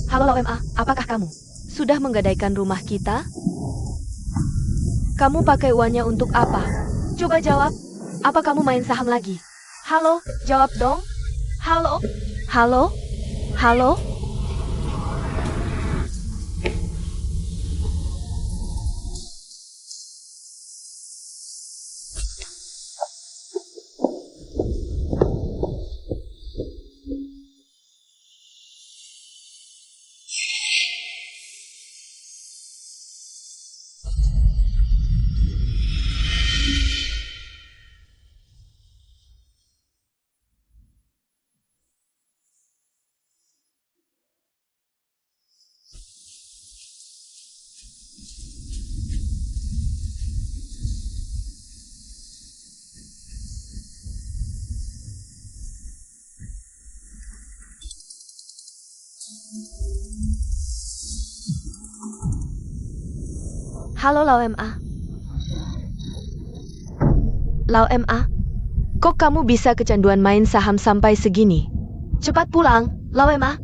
Halo LMA, apakah kamu sudah menggadaikan rumah kita? Kamu pakai uangnya untuk apa? Coba jawab. Apa kamu main saham lagi? Halo, jawab dong. Halo? Halo? Halo? Halo Lau MA. Lau MA, kok kamu bisa kecanduan main saham sampai segini? Cepat pulang, Lau MA.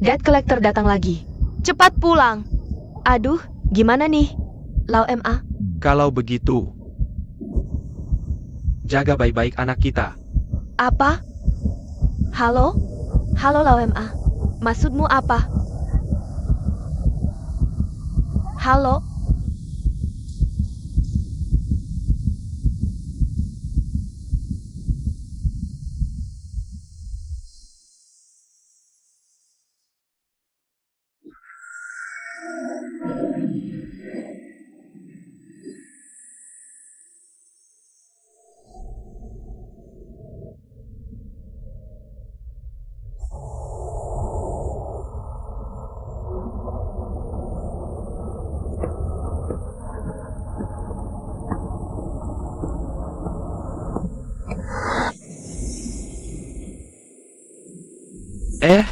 Debt collector datang lagi. Cepat pulang. Aduh, gimana nih? Lau MA. Kalau begitu, jaga baik-baik anak kita. Apa? Halo? Halo Lau MA. Maksudmu apa? Halo?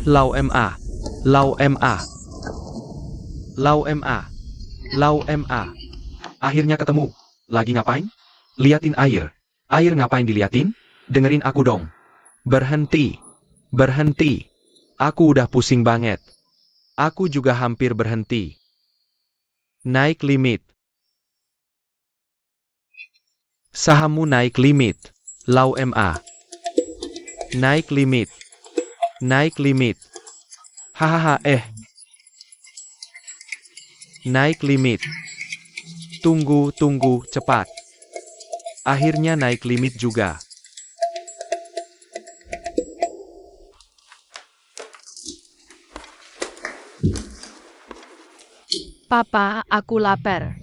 Lau MA. Lau MA. Lau MA. Lau MA. Akhirnya ketemu. Lagi ngapain? Liatin air. Air ngapain diliatin? Dengerin aku dong. Berhenti. Berhenti. Aku udah pusing banget. Aku juga hampir berhenti. Naik limit. Sahammu naik limit. Lau MA. Naik limit. Naik limit. Hahaha Naik limit. Tunggu, cepat. Akhirnya naik limit juga. Papa, aku lapar.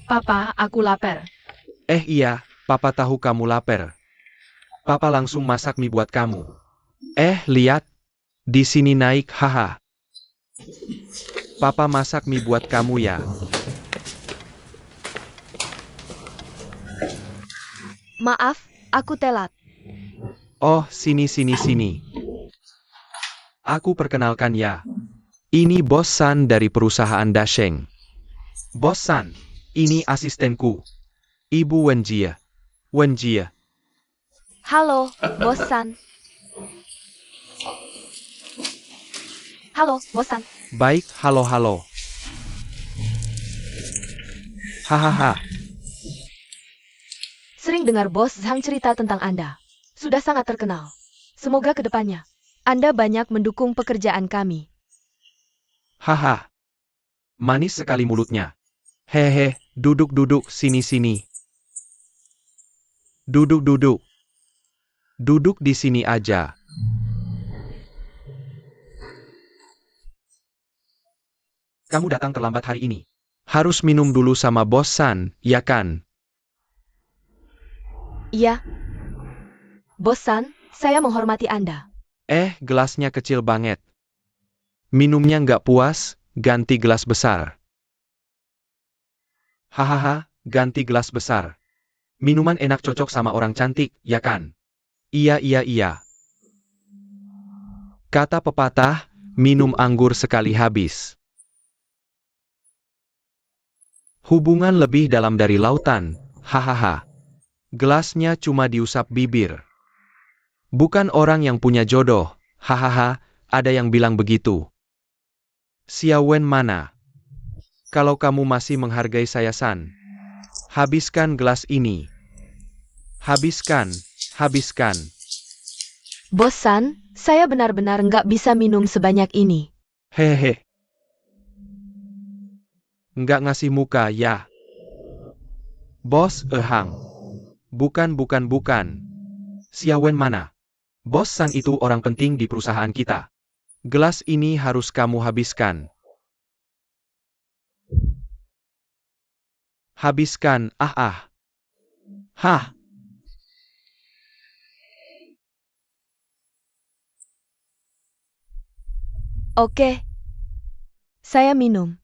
Papa, aku lapar. Iya, Papa tahu kamu lapar. Papa langsung masak mie buat kamu. Lihat. Di sini naik, haha. Papa masak mie buat kamu ya. Maaf, aku telat. Oh, sini. Aku perkenalkan ya. Ini Bos San dari perusahaan Dasheng. Bos San, ini asistenku. Ibu Wenjie. Halo, bosan. Halo, bosan. Baik, halo. Hahaha. Sering dengar Bos Zhang cerita tentang Anda. Sudah sangat terkenal. Semoga ke depannya Anda banyak mendukung pekerjaan kami. Haha. Manis sekali mulutnya. Hehe, duduk, sini. Duduk. Duduk di sini aja. Kamu datang terlambat hari ini. Harus minum dulu sama Bos San, ya kan? Iya. Bosan, saya menghormati Anda. Gelasnya kecil banget. Minumnya nggak puas, ganti gelas besar. Hahaha, ganti gelas besar. Minuman enak cocok sama orang cantik, ya kan? Iya. Kata pepatah, minum anggur sekali habis. Hubungan lebih dalam dari lautan, hahaha. Gelasnya cuma diusap bibir. Bukan orang yang punya jodoh. Hahaha, ada yang bilang begitu. Xiao Wen mana? Kalau kamu masih menghargai saya San, habiskan gelas ini. Habiskan, habiskan. Bos San, saya benar-benar nggak bisa minum sebanyak ini. Hehehe. Nggak ngasih muka ya. Bos Ehang. Bukan. Xiao Wen mana? Bos San itu orang penting di perusahaan kita. Gelas ini harus kamu habiskan. Habiskan, Hah. Oke. Saya minum.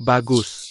Bagus.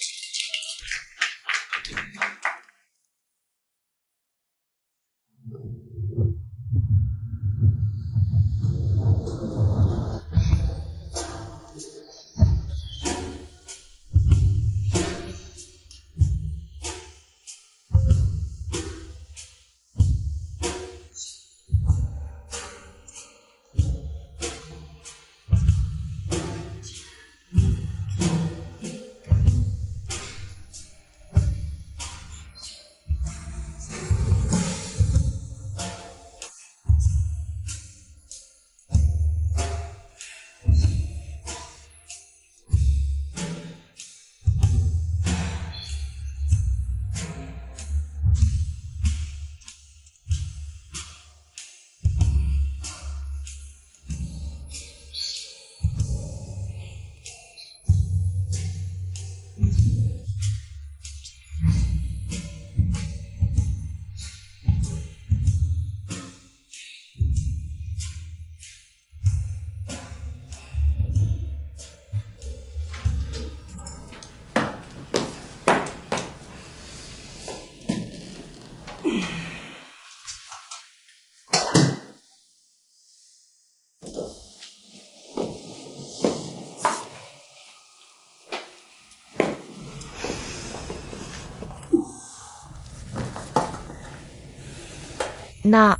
Nak.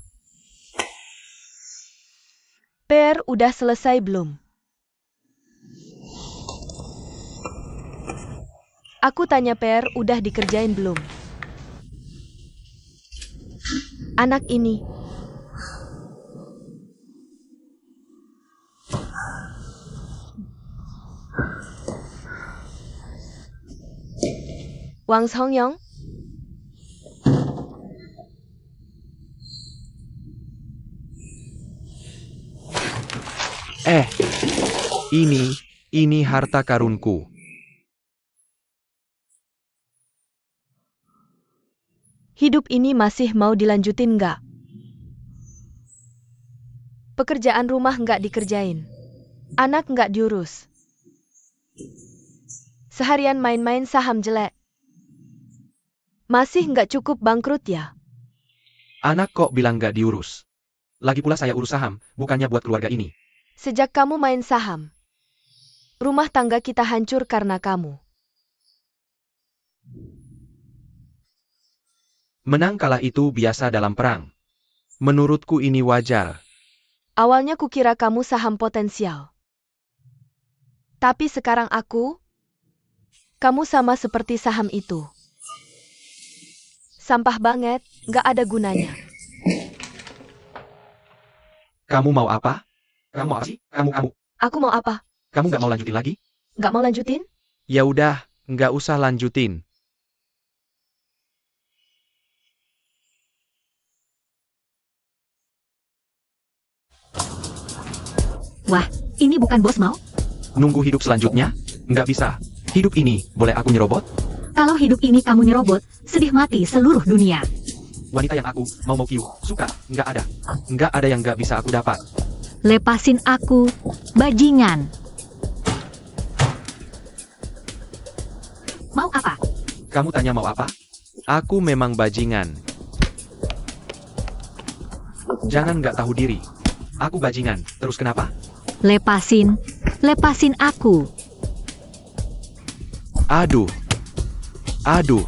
Per udah selesai belum? Aku tanya Per udah dikerjain belum? Anak ini. Wang Songyong? Ini harta karunku. Hidup ini masih mau dilanjutin nggak? Pekerjaan rumah nggak dikerjain. Anak nggak diurus. Seharian main-main saham jelek. Masih nggak cukup bangkrut ya? Anak kok bilang nggak diurus? Lagi pula saya urus saham, bukannya buat keluarga ini. Sejak kamu main saham, rumah tangga kita hancur karena kamu. Menang kalah itu biasa dalam perang. Menurutku ini wajar. Awalnya kukira kamu saham potensial. Tapi sekarang kamu sama seperti saham itu. Sampah banget, nggak ada gunanya. Kamu mau apa? Kamu mau apa sih? Kamu. Aku mau apa? Kamu nggak mau lanjutin lagi? Nggak mau lanjutin? Ya udah, nggak usah lanjutin. Wah, ini bukan bos mau? Nunggu hidup selanjutnya? Nggak bisa. Hidup ini, boleh aku nyerobot? Kalau hidup ini kamu nyerobot, sedih mati seluruh dunia. Wanita yang aku mau kiu, suka, nggak ada. Nggak ada yang nggak bisa aku dapat. Lepasin aku, bajingan. Mau apa? Kamu tanya mau apa? Aku memang bajingan. Jangan nggak tahu diri. Aku bajingan, terus kenapa? Lepasin. Lepasin aku. Aduh. Aduh.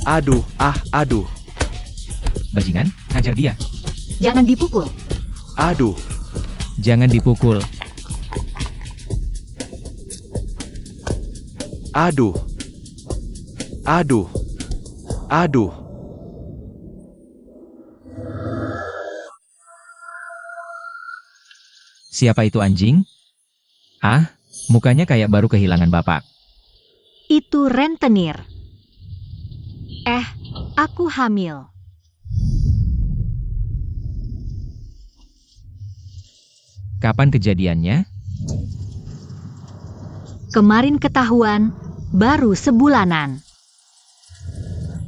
Aduh, aduh. Bajingan, hajar dia. Jangan dipukul. Aduh. Jangan dipukul. Aduh. Aduh. Aduh. Siapa itu anjing? Ah, mukanya kayak baru kehilangan bapak. Itu rentenir. Aku hamil. Kapan kejadiannya? Kemarin ketahuan, baru sebulanan.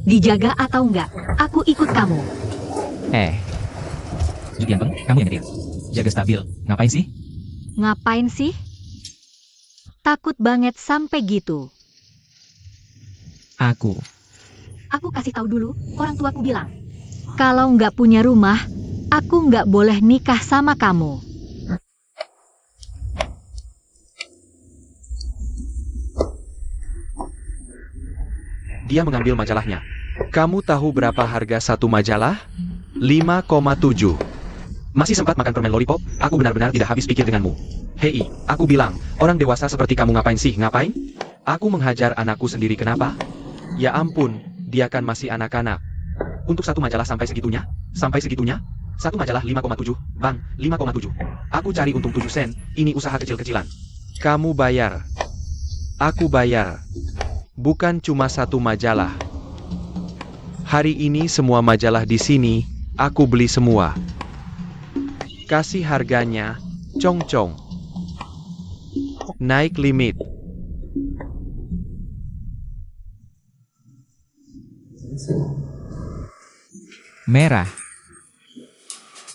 Dijaga atau enggak, aku ikut kamu. Judian Peng, kamu yang nyetir. Jaga stabil. Ngapain sih? Ngapain sih? Takut banget sampai gitu. Aku Aku kasih tahu dulu, orang tuaku bilang. Kalau nggak punya rumah, aku nggak boleh nikah sama kamu. Dia mengambil majalahnya. Kamu tahu berapa harga satu majalah? 5,7. Masih sempat makan permen lollipop? Aku benar-benar tidak habis pikir denganmu. Hei, aku bilang, orang dewasa seperti kamu ngapain sih? Ngapain? Aku menghajar anakku sendiri, kenapa? Ya ampun, dia kan masih anak-anak. Untuk satu majalah sampai segitunya? Sampai segitunya? Satu majalah 5,7, bang, 5,7. Aku cari untung 7 sen, ini usaha kecil-kecilan. Kamu bayar. Aku bayar. Bukan cuma satu majalah. Hari ini semua majalah di sini, aku beli semua. Kasih harganya, cong-cong. Naik limit. merah.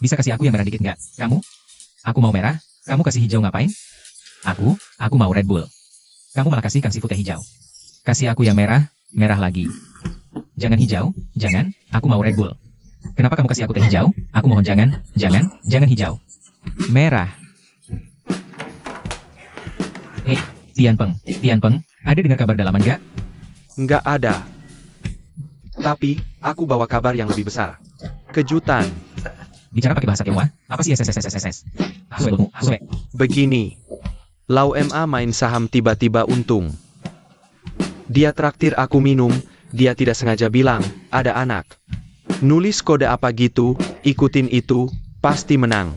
Bisa kasih aku yang merah dikit nggak? Kamu? Aku mau merah, kamu kasih hijau ngapain? Aku mau Red Bull. Kamu malah kasih seafood teh hijau. Kasih aku yang merah, merah lagi. Jangan hijau, jangan, aku mau Red Bull. Kenapa kamu kasih aku teh hijau? Aku mohon jangan hijau. Merah. Tian Peng, ada dengar kabar dalaman nggak? Nggak ada. Tapi, aku bawa kabar yang lebih besar. Kejutan. Bicara pakai bahasa Tionghoa, apa sih SSSSSS? Asue. Begini. Lau MA main saham tiba-tiba untung. Dia traktir aku minum, dia tidak sengaja bilang, ada anak. Nulis kode apa gitu, ikutin itu, pasti menang.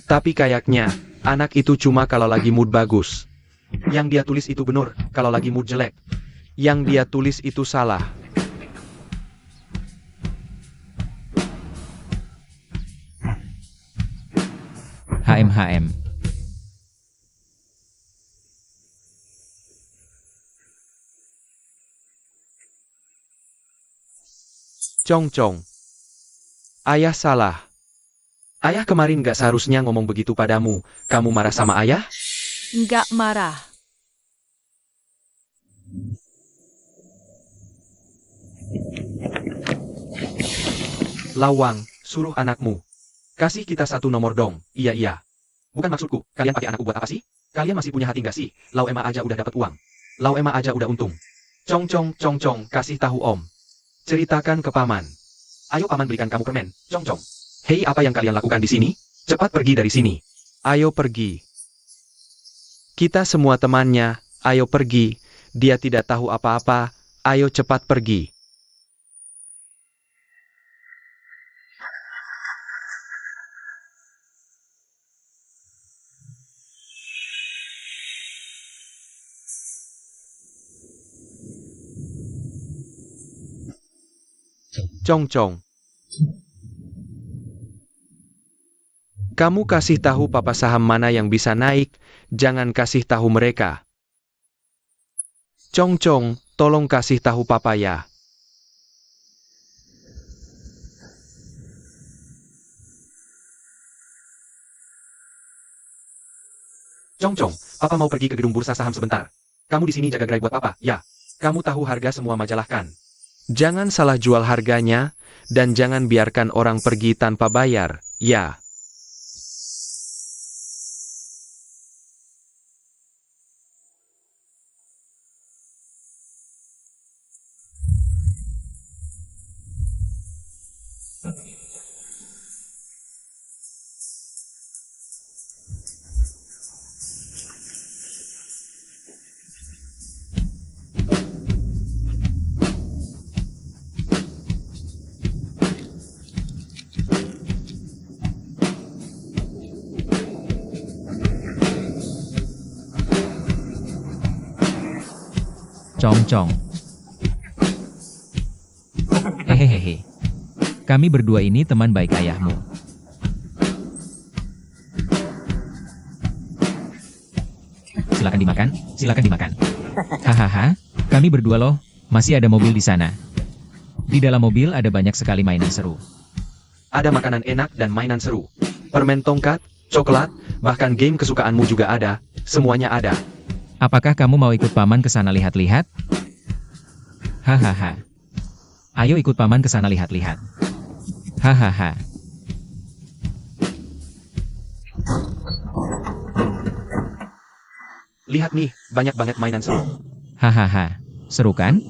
Tapi kayaknya, anak itu cuma kalau lagi mood bagus. Yang dia tulis itu benar, kalau lagi mood jelek. Yang dia tulis itu salah. HM. Cong-cong. Ayah salah. Ayah kemarin gak seharusnya ngomong begitu padamu. Kamu marah sama ayah? Nggak marah. Lawang, suruh anakmu. Kasih kita satu nomor dong. Iya. Bukan maksudku, kalian pakai anakku buat apa sih? Kalian masih punya hati nggak sih? Lau Emma aja udah dapat uang. Lau Emma aja udah untung. Cong, kasih tahu om. Ceritakan ke paman. Ayo paman belikan kamu permen, cong. Hei, apa yang kalian lakukan di sini? Cepat pergi dari sini. Ayo pergi. Kita semua temannya, ayo pergi. Dia tidak tahu apa-apa, ayo cepat pergi. Cong. Kamu kasih tahu papa saham mana yang bisa naik, jangan kasih tahu mereka. Cong, tolong kasih tahu papa ya. Cong, papa mau pergi ke gedung bursa saham sebentar. Kamu di sini jaga gerai buat papa, ya. Kamu tahu harga semua majalah kan? Jangan salah jual harganya, dan jangan biarkan orang pergi tanpa bayar, ya. Cong-cong. Hehehe. Kami berdua ini teman baik ayahmu. Silakan dimakan, silakan dimakan. Hahaha, kami berdua loh, masih ada mobil di sana. Di dalam mobil ada banyak sekali mainan seru. Ada makanan enak dan mainan seru. Permen tongkat, coklat, bahkan game kesukaanmu juga ada, semuanya ada. Apakah kamu mau ikut paman ke sana lihat-lihat? Hahaha. Ayo ikut paman ke sana lihat-lihat. Hahaha. Lihat nih, banyak banget mainan seru. Hahaha. Seru kan?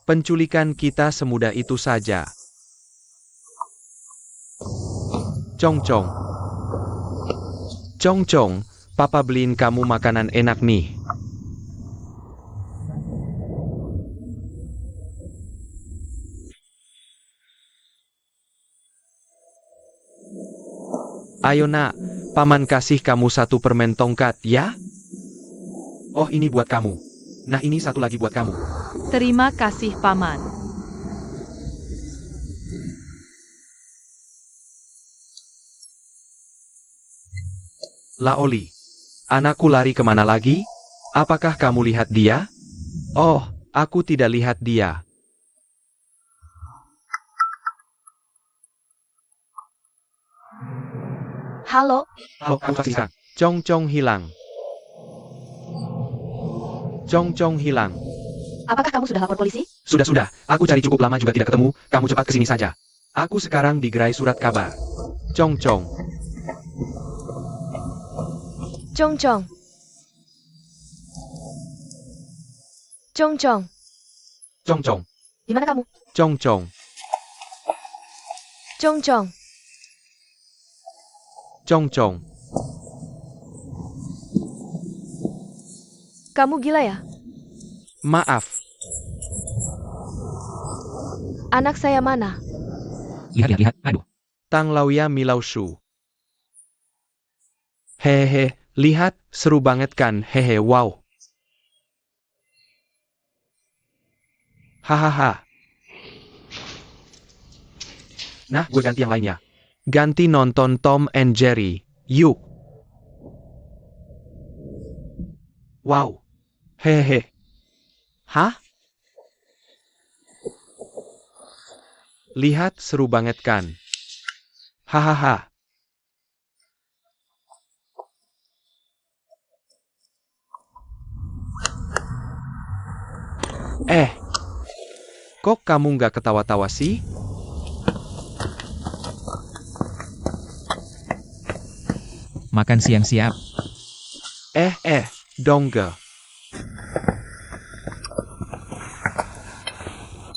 Penculikan kita semudah itu saja. Cong-cong. Cong-cong, papa beliin kamu makanan enak nih. Ayo nak, paman kasih kamu satu permen tongkat, ya? Oh, ini buat kamu. Nah, ini satu lagi buat kamu. Terima kasih, Paman. Laoli, anakku lari kemana lagi? Apakah kamu lihat dia? Oh, aku tidak lihat dia. Halo, Halo, kamu saksi sekarang. Cong-cong hilang. Cong-cong hilang. apakah kamu sudah lapor polisi? Sudah, aku cari cukup lama juga tidak ketemu, kamu cepat kesini saja. Aku sekarang di gerai surat kabar. Cong-cong. Cong-cong. Cong-cong. Cong-cong. Di mana kamu? Cong-cong. Cong-cong. Cong-cong. Kamu gila ya? Maaf. Anak saya mana? Lihat. Aduh. Tang Lauya Milau Shu. Hehehe, lihat, seru banget kan, hehe, wow. Hahaha. Nah, gue ganti yang lainnya. Ganti nonton Tom and Jerry, yuk. Wow. Hehehe. Hah? Lihat, seru banget kan? Hahaha. Kok kamu nggak ketawa-tawa sih? Makan siang siap. Dongga.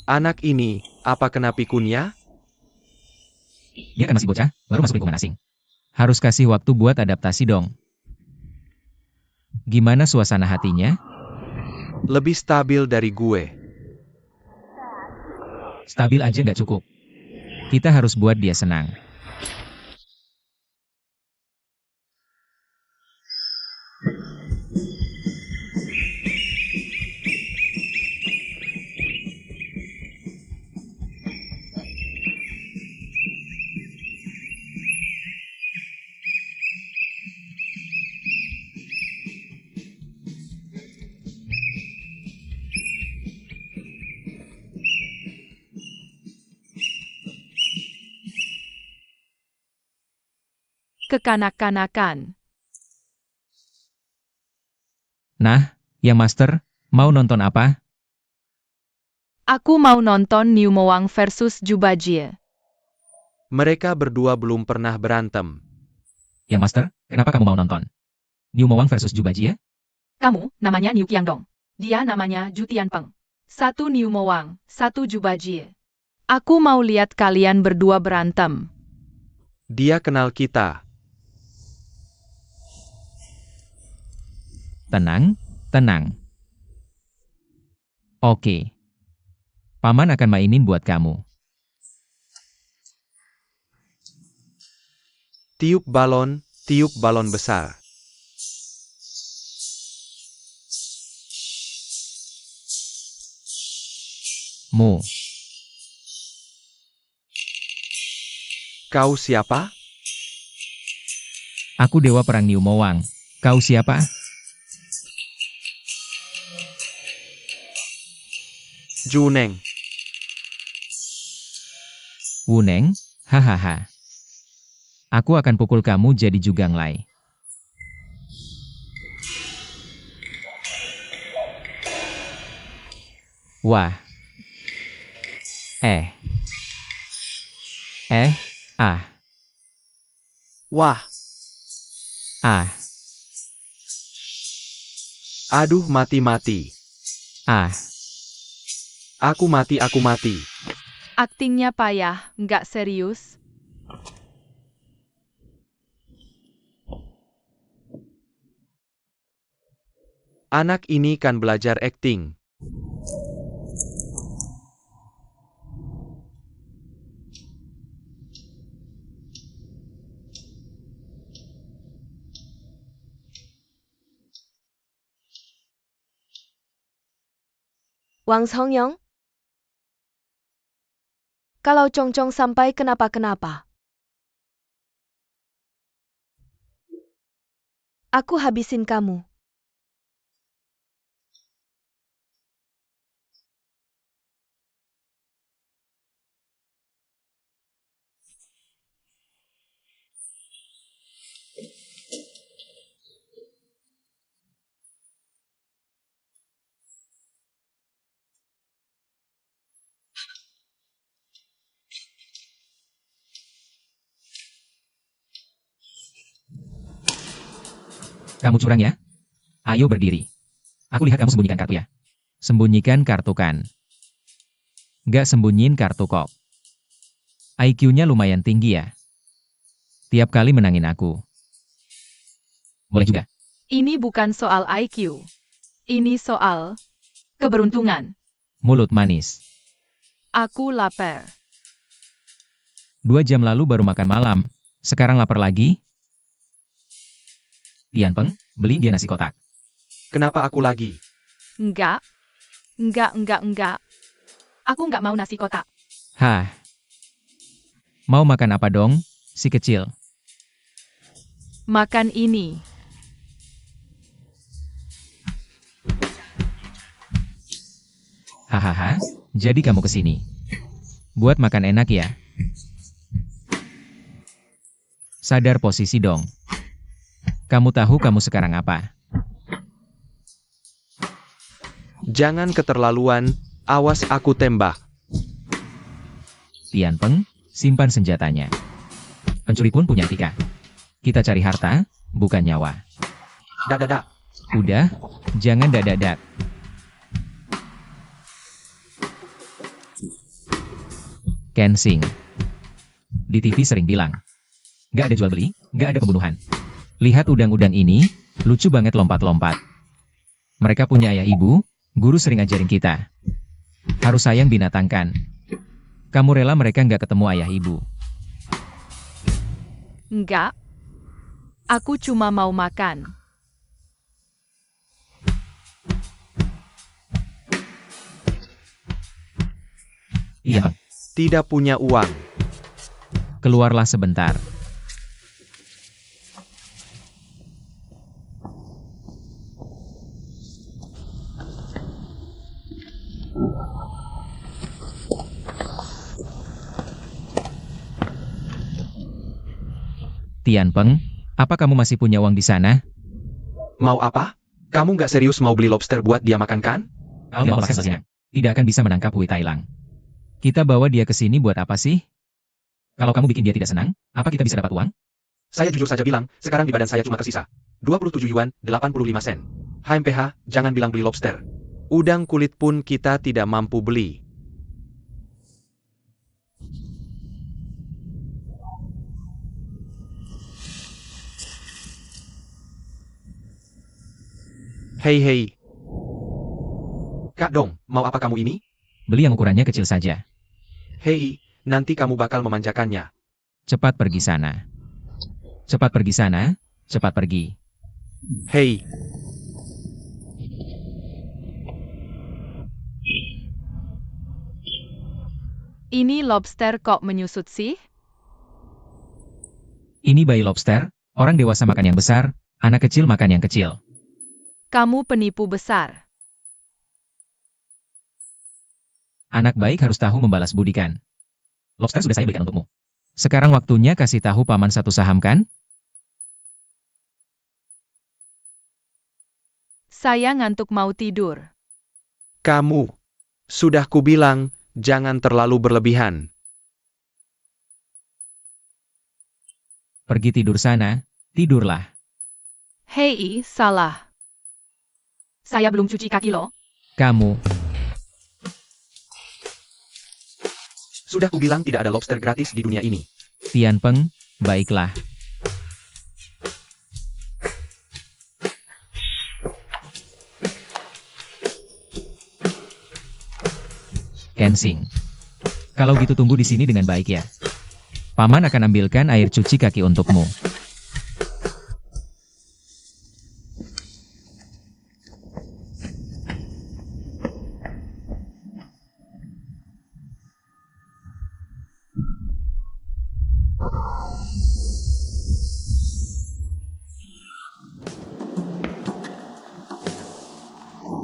Anak ini, apa kena pikunnya? Dia kan masih bocah, baru masuk lingkungan asing. Harus kasih waktu buat adaptasi dong. Gimana suasana hatinya? Lebih stabil dari gue. Stabil aja nggak cukup. Kita harus buat dia senang. Kekanak-kanakan. Nah, yang master, mau nonton apa? Aku mau nonton New Mowang versus Jubajie. Mereka berdua belum pernah berantem. Yang master, kenapa kamu mau nonton? New Mowang versus Jubajie? Kamu, namanya Niu Qiangdong. Dia namanya Ju Tianpeng. Satu New Mowang, satu Jubajie. Aku mau lihat kalian berdua berantem. Dia kenal kita. Tenang, tenang. Oke. Paman akan mainin buat kamu. Tiup balon besar. Mu. Kau siapa? Aku dewa perang New Mowang. Kau siapa? Juneng. Wuneng? Hahaha. Aku akan pukul kamu jadi Jugang Lai. Wah. Wah, Ah. aduh mati. Ah. Aku mati. Aktingnya payah, nggak serius. Anak ini kan belajar akting. Wang Songyong? Kalau Chongchong sampai kenapa-kenapa, aku habisin kamu. Kamu curang ya? Ayo berdiri. Aku lihat kamu sembunyikan kartu ya. Sembunyikan kartu kan? Nggak sembunyiin kartu kok. IQ-nya lumayan tinggi ya. Tiap kali menangin aku. Boleh juga. Ini bukan soal IQ. Ini soal keberuntungan. Mulut manis. Aku lapar. 2 jam lalu baru makan malam. Sekarang lapar lagi? Tianpeng, beli dia nasi kotak. Kenapa aku lagi? Enggak. Aku nggak mau nasi kotak. Hah. Mau makan apa dong, si kecil? Makan ini. Hahaha, jadi kamu kesini. Buat makan enak ya. Sadar posisi dong. Kamu tahu kamu sekarang apa? Jangan keterlaluan, awas aku tembak. Tian Peng, simpan senjatanya. Pencuri pun punya etika. Kita cari harta, bukan nyawa. Dak. Udah, jangan dak. Ken Sing. Di TV sering bilang, nggak ada jual beli, nggak ada pembunuhan. Lihat udang-udang ini, lucu banget lompat-lompat. Mereka punya ayah ibu, guru sering ajarin kita. Harus sayang binatang kan. Kamu rela mereka nggak ketemu ayah ibu. Enggak. Aku cuma mau makan. Iya, Bang. Tidak punya uang. Keluarlah sebentar. Tian Peng, apa kamu masih punya uang di sana? Mau apa? Kamu nggak serius mau beli lobster buat dia makan kan? Kalau mau makan saja, tidak akan bisa menangkap Hui Tailang. Kita bawa dia ke sini buat apa sih? Kalau kamu bikin dia tidak senang, apa kita bisa dapat uang? Saya jujur saja bilang, sekarang di badan saya cuma tersisa 27 yuan, 85 sen. HMPH, jangan bilang beli lobster. Udang kulit pun kita tidak mampu beli. Hei. Kak Dong, mau apa kamu ini? Beli yang ukurannya kecil saja. Hei, nanti kamu bakal memanjakannya. Cepat pergi sana. Cepat pergi sana, cepat pergi. Hei, Ini lobster kok menyusut sih? Ini bayi lobster, orang dewasa makan yang besar, anak kecil makan yang kecil. Kamu penipu besar. Anak baik harus tahu membalas budi kan? Lobster sudah saya belikan untukmu. Sekarang waktunya kasih tahu paman satu saham kan? Saya ngantuk mau tidur. kamu. Sudah kubilang, jangan terlalu berlebihan. Pergi tidur sana, tidurlah. Hei, salah. Saya belum cuci kaki loh. Kamu, Sudah kubilang tidak ada lobster gratis di dunia ini. Tian Peng, baiklah. Ken Sing. Kalau gitu tunggu di sini dengan baik ya. Paman akan ambilkan air cuci kaki untukmu.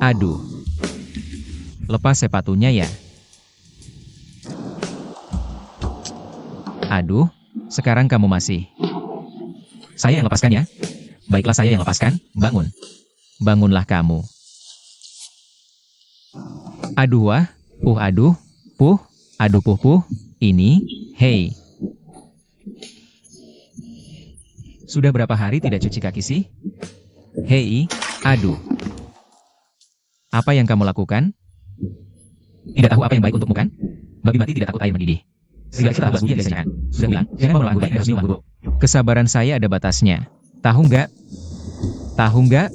Aduh. Lepas sepatunya ya. Aduh, sekarang kamu masih. Saya yang lepaskan ya. Baiklah saya yang lepaskan, bangun. Bangunlah kamu. Aduh wah, aduh, puh, ini, hei. Sudah berapa hari tidak cuci kaki sih? Hei, aduh. Apa yang kamu lakukan? Tidak tahu apa yang baik untukmu kan? Babi mati tidak takut air mendidih. Segala kita bahas biasa kan? Sudah bilang, jangan mau lagu baik harus minum lagu. Kesabaran saya ada batasnya. Tahu nggak? Tahu nggak?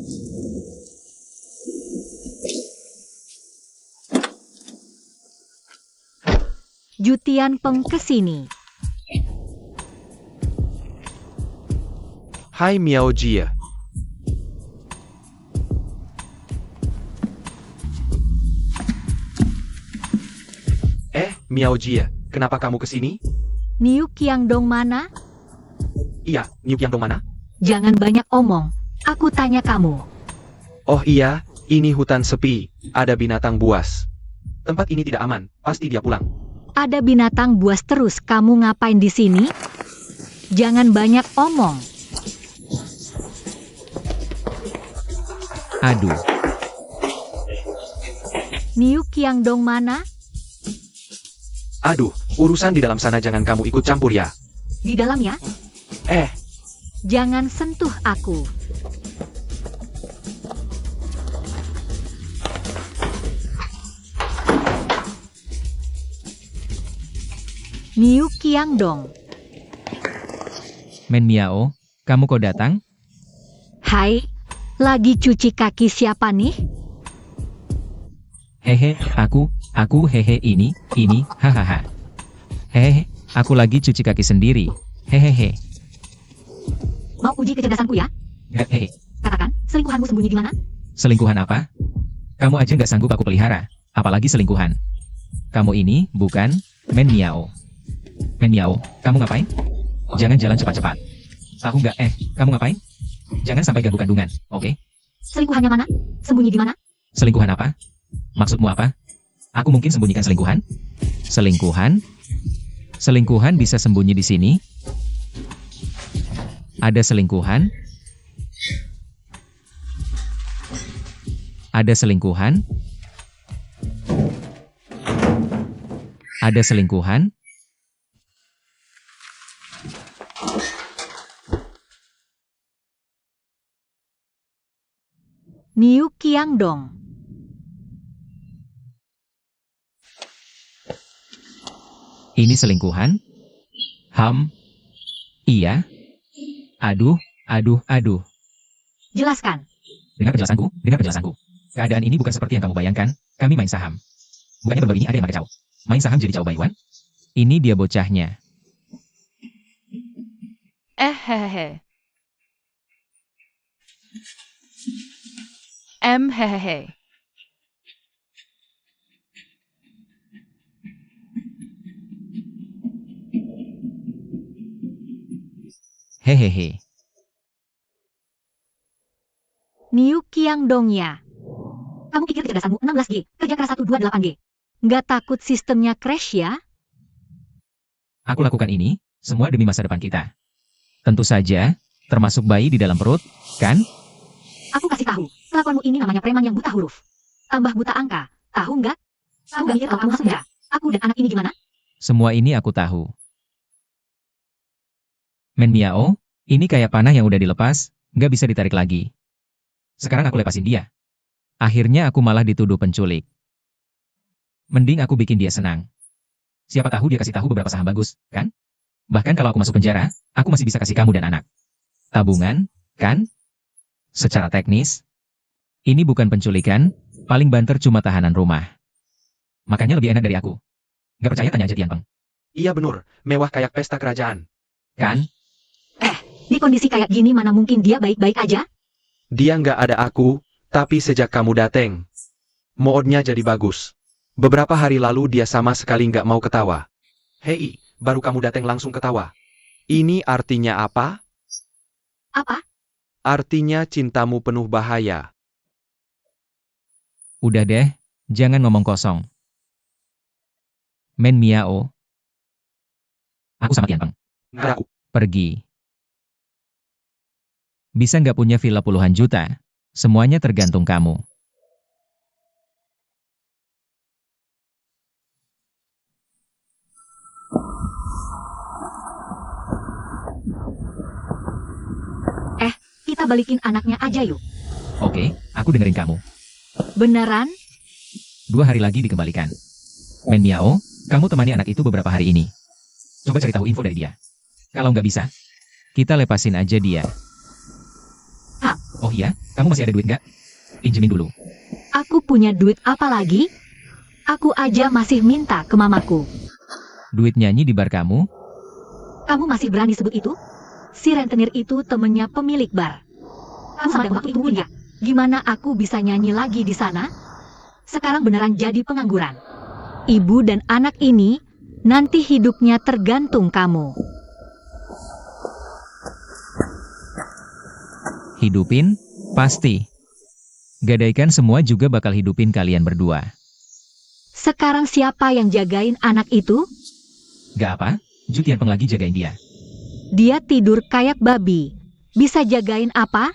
Jutian Peng kesini. Hai Miao Jie. Miao Jie, kenapa kamu kesini? Niu Qiangdong mana? Iya, Niu Qiangdong mana? Jangan banyak omong. Aku tanya kamu. Oh iya, ini hutan sepi, ada binatang buas. Tempat ini tidak aman, pasti dia pulang. Ada binatang buas terus. Kamu ngapain di sini? Jangan banyak omong. Aduh. Niu Qiangdong mana? Aduh, urusan di dalam sana jangan kamu ikut campur ya. Di dalam ya? Eh, Jangan sentuh aku. Niu Qiangdong. Men Miao, kamu kok datang? Hai, lagi cuci kaki siapa nih? Hehe, aku hehe ini, hahaha. Hehe, aku lagi cuci kaki sendiri. Hehehe. Mau uji kecerdasanku ya? Hehe. Katakan, selingkuhanmu sembunyi di mana? Selingkuhan apa? Kamu aja nggak sanggup aku pelihara, apalagi selingkuhan. Kamu ini bukan Men Miao. Men Miao, kamu ngapain? Jangan jalan cepat-cepat. Tahu nggak? Kamu ngapain? Jangan sampai ganggu kandungan, oke? Selingkuhannya mana? Sembunyi di mana? Selingkuhan apa? Maksudmu apa? Aku mungkin sembunyikan selingkuhan? Selingkuhan? Selingkuhan bisa sembunyi di sini? Ada selingkuhan? Ada selingkuhan? Ada selingkuhan? Niu Qiangdong. Ini selingkuhan? Iya. Aduh. Jelaskan. Dengar penjelasanku. Keadaan ini bukan seperti yang kamu bayangkan. Kami main saham. Bukannya baru ini ada yang pakai cau. Main saham jadi cau Baiwan. Ini dia bocahnya. Hehehe. Hehehe. Hehehe. Niu Qiangdong ya. Kamu pikir kecerdasanmu 16G, kerja keras 128G. Nggak takut sistemnya crash ya? Aku lakukan ini, semua demi masa depan kita. Tentu saja, termasuk bayi di dalam perut, kan? Aku kasih tahu, kelakuanmu ini namanya preman yang buta huruf. Tambah buta angka, tahu nggak? Kamu nggak mikir kalau kamu masuk penjara? Aku dan anak ini gimana? Semua ini aku tahu. Men Miao, ini kayak panah yang udah dilepas, nggak bisa ditarik lagi. Sekarang aku lepasin dia. Akhirnya aku malah dituduh penculik. Mending aku bikin dia senang. Siapa tahu dia kasih tahu beberapa saham bagus, kan? Bahkan kalau aku masuk penjara, aku masih bisa kasih kamu dan anak tabungan, kan? Secara teknis, ini bukan penculikan, paling banter cuma tahanan rumah. Makanya lebih enak dari aku. Nggak percaya tanya aja Tian Peng. iya bener, mewah kayak pesta kerajaan. Kan? Di kondisi kayak gini mana mungkin dia baik-baik aja? Dia nggak ada aku, tapi sejak kamu dateng, moodnya jadi bagus. Beberapa hari lalu dia sama sekali nggak mau ketawa. Hei, baru kamu dateng langsung ketawa. Ini artinya apa? Apa? Artinya cintamu penuh bahaya. Udah deh, jangan ngomong kosong. Men Miao. Aku sama Tian Peng. Nggak aku. Pergi. Bisa nggak punya villa puluhan juta? Semuanya tergantung kamu. Kita balikin anaknya aja yuk. Oke, aku dengerin kamu. Beneran? 2 hari lagi dikembalikan. Men Miao, kamu temani anak itu beberapa hari ini. Coba cari tahu info dari dia. Kalau nggak bisa, kita lepasin aja dia. Hah? Oh iya, kamu masih ada duit nggak? Pinjemin dulu. Aku punya duit apa lagi? Aku aja masih minta ke mamaku. Duit nyanyi di bar kamu? Kamu masih berani sebut itu? Si rentenir itu temennya pemilik bar. Kamu sama waktu itu nggak? Gimana aku bisa nyanyi lagi di sana? Sekarang beneran jadi pengangguran. Ibu dan anak ini nanti hidupnya tergantung kamu. Hidupin? Pasti. Gadaikan semua juga bakal hidupin kalian berdua. Sekarang siapa yang jagain anak itu? Gak apa, Ju Tian Peng lagi jagain dia. Dia tidur kayak babi. Bisa jagain apa?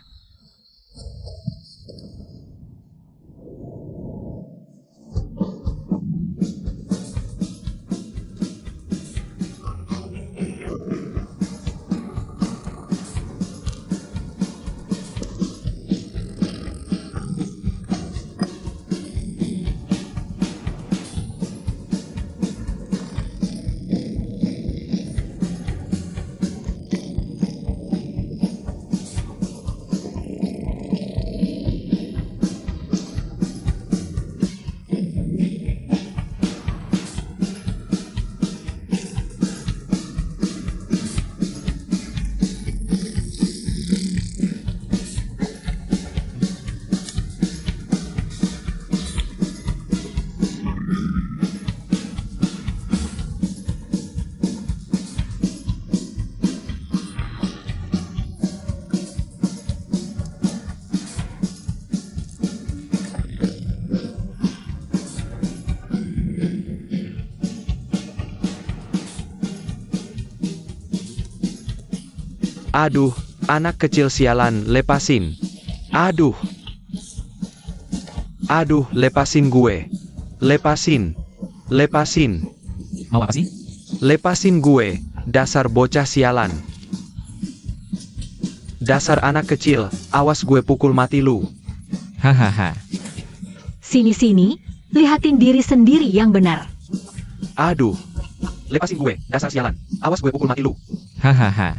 Aduh, anak kecil sialan, lepasin. Aduh. Aduh, lepasin gue. Lepasin. Lepasin. Mau apa sih? Lepasin gue, dasar bocah sialan. Dasar anak kecil, awas gue pukul mati lu. Hahaha. Sini-sini, lihatin diri sendiri yang benar. Aduh. Lepasin gue, dasar sialan. Awas gue pukul mati lu. Hahaha.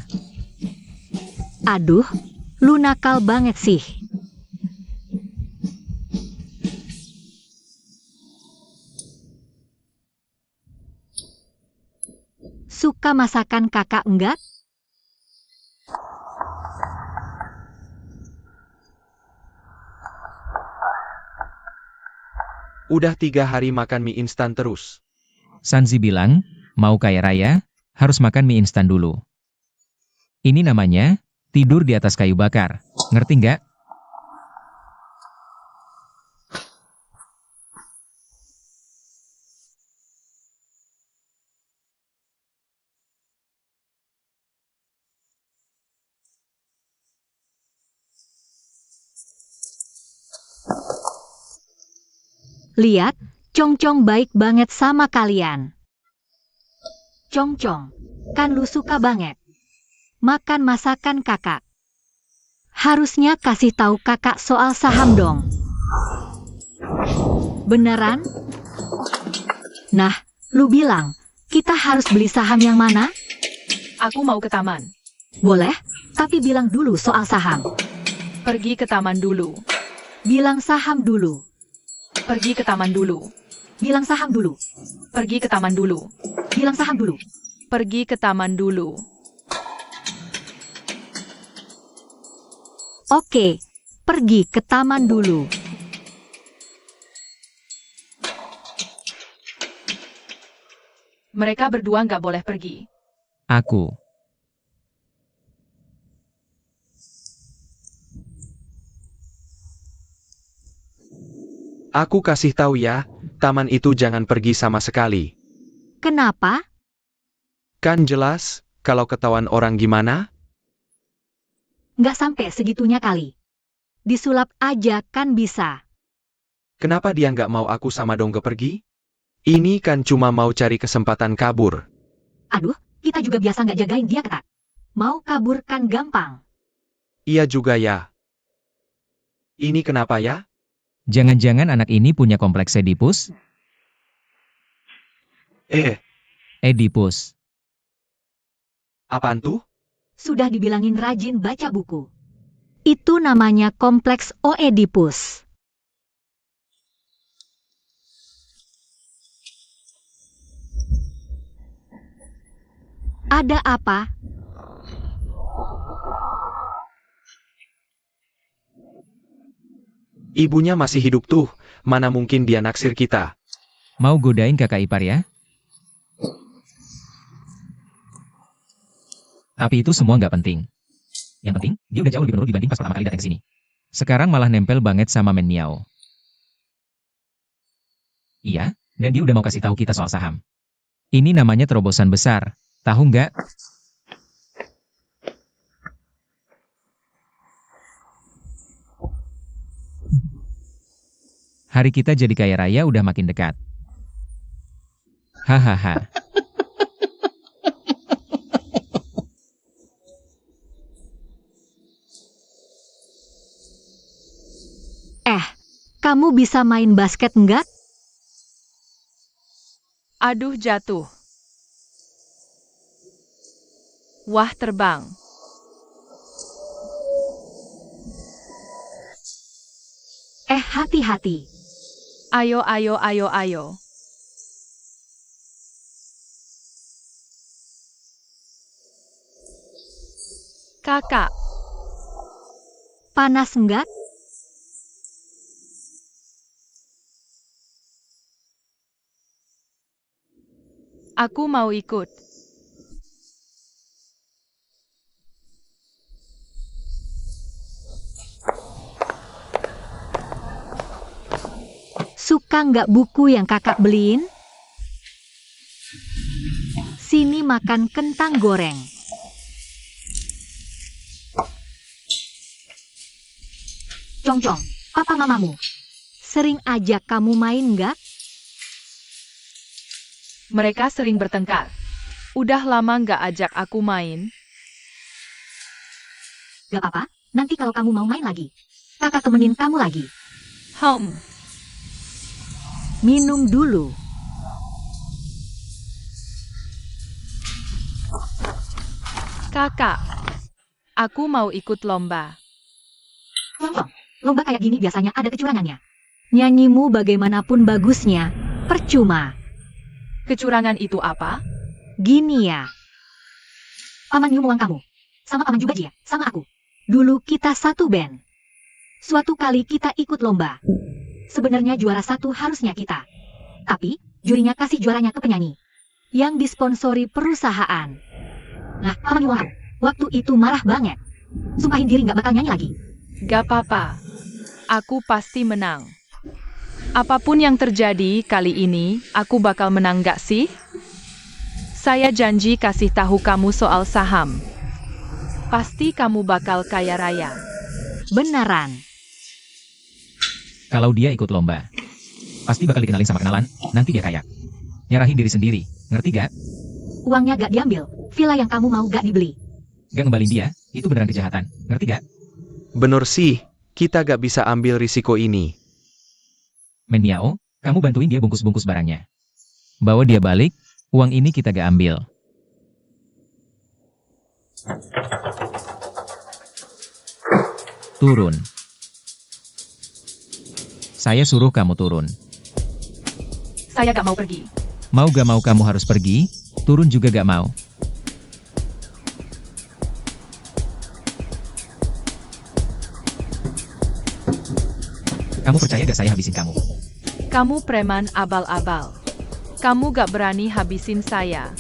Aduh, lu nakal banget sih. Suka masakan kakak enggak? Udah 3 hari makan mie instan terus. Sanzi bilang, mau kaya raya, harus makan mie instan dulu. Ini namanya, tidur di atas kayu bakar. Ngerti nggak? Lihat, Cong-Cong baik banget sama kalian. Cong-Cong, kan lu suka banget makan masakan kakak. Harusnya kasih tahu kakak soal saham dong. Beneran? Nah, lu bilang, kita harus beli saham yang mana? Aku mau ke taman. Boleh, tapi bilang dulu soal saham. Pergi ke taman dulu. Bilang saham dulu. Pergi ke taman dulu. Bilang saham dulu. Pergi ke taman dulu. Bilang saham dulu. Pergi ke taman dulu. Oke, pergi ke taman dulu. Mereka berdua nggak boleh pergi. Aku. Aku kasih tahu ya, taman itu jangan pergi sama sekali. Kenapa? Kan jelas, kalau ketahuan orang gimana? Nggak sampai segitunya kali. Disulap aja kan bisa. Kenapa dia nggak mau aku sama Dongke pergi? Ini kan cuma mau cari kesempatan kabur. Aduh, kita juga biasa nggak jagain dia ketat. Mau kabur kan gampang. Iya juga ya. Ini kenapa ya? Jangan-jangan anak ini punya kompleks Oedipus? Oedipus. Apaan tuh? Sudah dibilangin rajin baca buku. Itu namanya kompleks Oedipus. Ada apa? Ibunya masih hidup tuh, mana mungkin dia naksir kita. Mau godain kakak ipar ya? Tapi itu semua nggak penting. Yang penting, dia udah jauh lebih menurut dibanding pas pertama kali datang ke sini. Sekarang malah nempel banget sama Men Miao. Iya, dan dia udah mau kasih tahu kita soal saham. Ini namanya terobosan besar, tahu nggak? Hari kita jadi kaya raya udah makin dekat. Hahaha. Kamu bisa main basket enggak? Aduh, jatuh. Wah, terbang. Hati-hati. Ayo, ayo, ayo, ayo. Kakak, Panas enggak? aku mau ikut. Suka nggak buku yang kakak beliin? Sini makan kentang goreng. Cong-cong, papa mamamu. Sering ajak kamu main nggak? Mereka sering bertengkar. Udah lama nggak ajak aku main. Gak apa-apa, nanti kalau kamu mau main lagi, kakak temenin kamu lagi. Minum dulu. Kakak, aku mau ikut lomba. Cong-cong, lomba kayak gini biasanya ada kecurangannya. Nyanyimu bagaimanapun bagusnya, percuma. Kecurangan itu apa? Gini ya. Paman Yu Muang kamu, sama Paman Jubaji ya, sama aku. Dulu kita satu band. Suatu kali kita ikut lomba. Sebenarnya juara satu harusnya kita. Tapi, jurinya kasih juaranya ke penyanyi. Yang disponsori perusahaan. Nah, Paman Yu Muang kamu, waktu itu marah banget. Sumpahin diri nggak bakal nyanyi lagi. Gak apa-apa. Aku pasti menang. Apapun yang terjadi kali ini, aku bakal menang gak sih? Saya janji kasih tahu kamu soal saham. Pasti kamu bakal kaya raya. Beneran. Kalau dia ikut lomba, pasti bakal dikenalin sama kenalan, nanti dia kaya. Nyerahin diri sendiri, ngerti gak? Uangnya gak diambil, villa yang kamu mau gak dibeli. Gak ngembalin dia, itu beneran kejahatan, ngerti gak? Bener sih, kita gak bisa ambil risiko ini. Men Miao, kamu bantuin dia bungkus-bungkus barangnya. Bawa dia balik, uang ini kita gak ambil. Turun. Saya suruh kamu turun. Saya gak mau pergi. Mau gak mau kamu harus pergi, turun juga gak mau. Kamu percaya gak saya habisin kamu? Kamu preman abal-abal. Kamu gak berani habisin saya.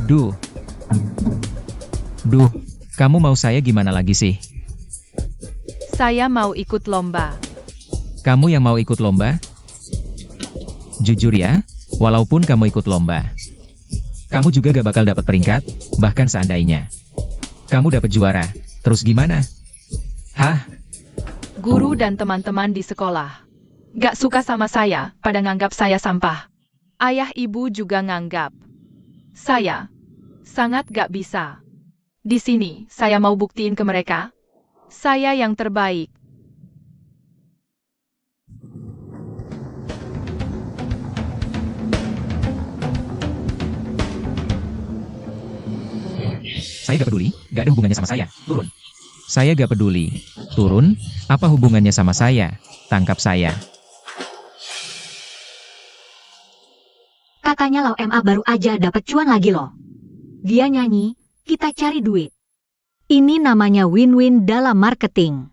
Duh. Kamu mau saya gimana lagi sih? Saya mau ikut lomba. Kamu yang mau ikut lomba? Jujur ya, walaupun kamu ikut lomba, kamu juga gak bakal dapat peringkat, bahkan seandainya kamu dapat juara, terus gimana? Hah? Guru dan teman-teman di sekolah gak suka sama saya, pada nganggap saya sampah. Ayah ibu juga nganggap saya sangat gak bisa. Di sini, saya mau buktiin ke mereka, saya yang terbaik. Saya gak peduli, gak ada hubungannya sama saya, turun. Saya gak peduli, turun, apa hubungannya sama saya, tangkap saya. Katanya Lau MA baru aja dapat cuan lagi loh. Dia nyanyi, kita cari duit. Ini namanya win-win dalam marketing.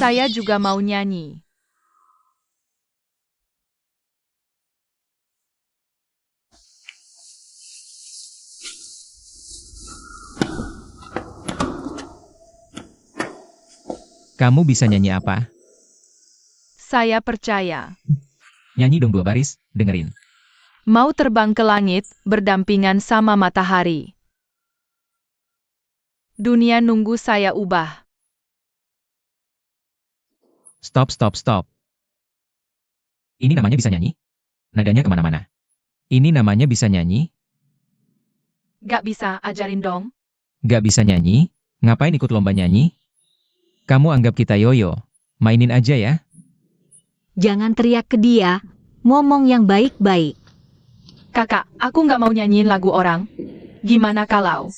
Saya juga mau nyanyi. Kamu bisa nyanyi apa? Saya percaya. Nyanyi dong 2 baris, dengerin. Mau terbang ke langit, berdampingan sama matahari. Dunia nunggu saya ubah. Stop, stop, stop. Ini namanya bisa nyanyi? Nadanya kemana-mana. Ini namanya bisa nyanyi? Gak bisa, ajarin dong. Gak bisa nyanyi? Ngapain ikut lomba nyanyi? Kamu anggap kita yoyo. Mainin aja ya. Jangan teriak ke dia, ngomong yang baik-baik. Kakak, aku nggak mau nyanyiin lagu orang. Gimana kalau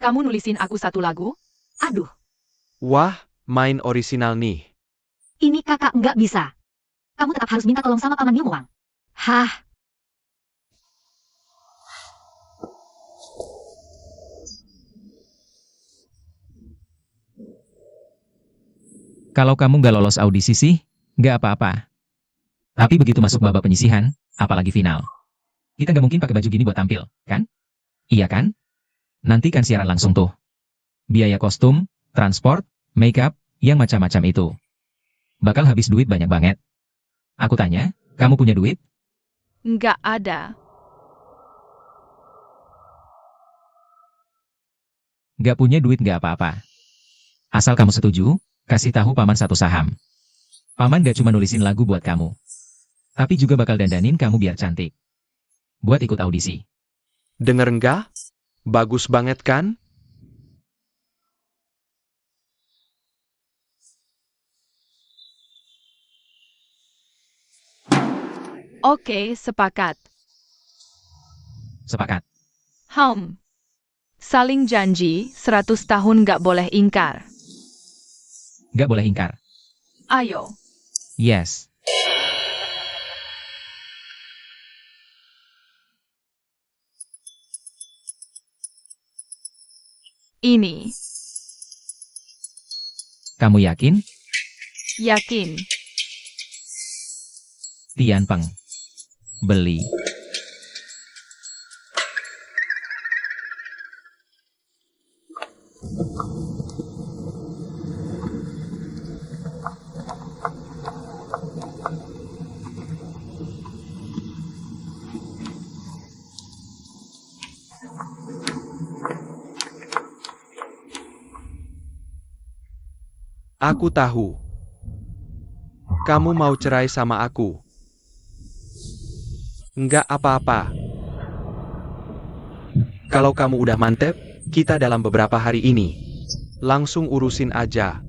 kamu nulisin aku satu lagu? Aduh, Wah, main orisinal nih. ini kakak nggak bisa. Kamu tetap harus minta tolong sama Paman Nilmuang. Hah, Kalau kamu gak lolos audisi sih, gak apa-apa. Tapi begitu masuk babak penyisihan, apalagi final. Kita gak mungkin pakai baju gini buat tampil, kan? Iya kan? Nanti kan siaran langsung tuh. Biaya kostum, transport, makeup, yang macam-macam itu. Bakal habis duit banyak banget. Aku tanya, kamu punya duit? Nggak ada. Gak punya duit gak apa-apa. Asal kamu setuju, kasih tahu paman satu saham. Paman gak cuma nulisin lagu buat kamu. Tapi juga bakal dandanin kamu biar cantik. Buat ikut audisi. Denger nggak? Bagus banget kan? Oke, sepakat. Sepakat. Saling janji, 100 tahun nggak boleh ingkar. Gak boleh ingkar. Ayo. Yes. Ini. Kamu yakin? Yakin. Tian Peng. Beli. Aku tahu. Kamu mau cerai sama aku. Nggak apa-apa. Kalau kamu udah mantep, kita dalam beberapa hari ini. Langsung urusin aja.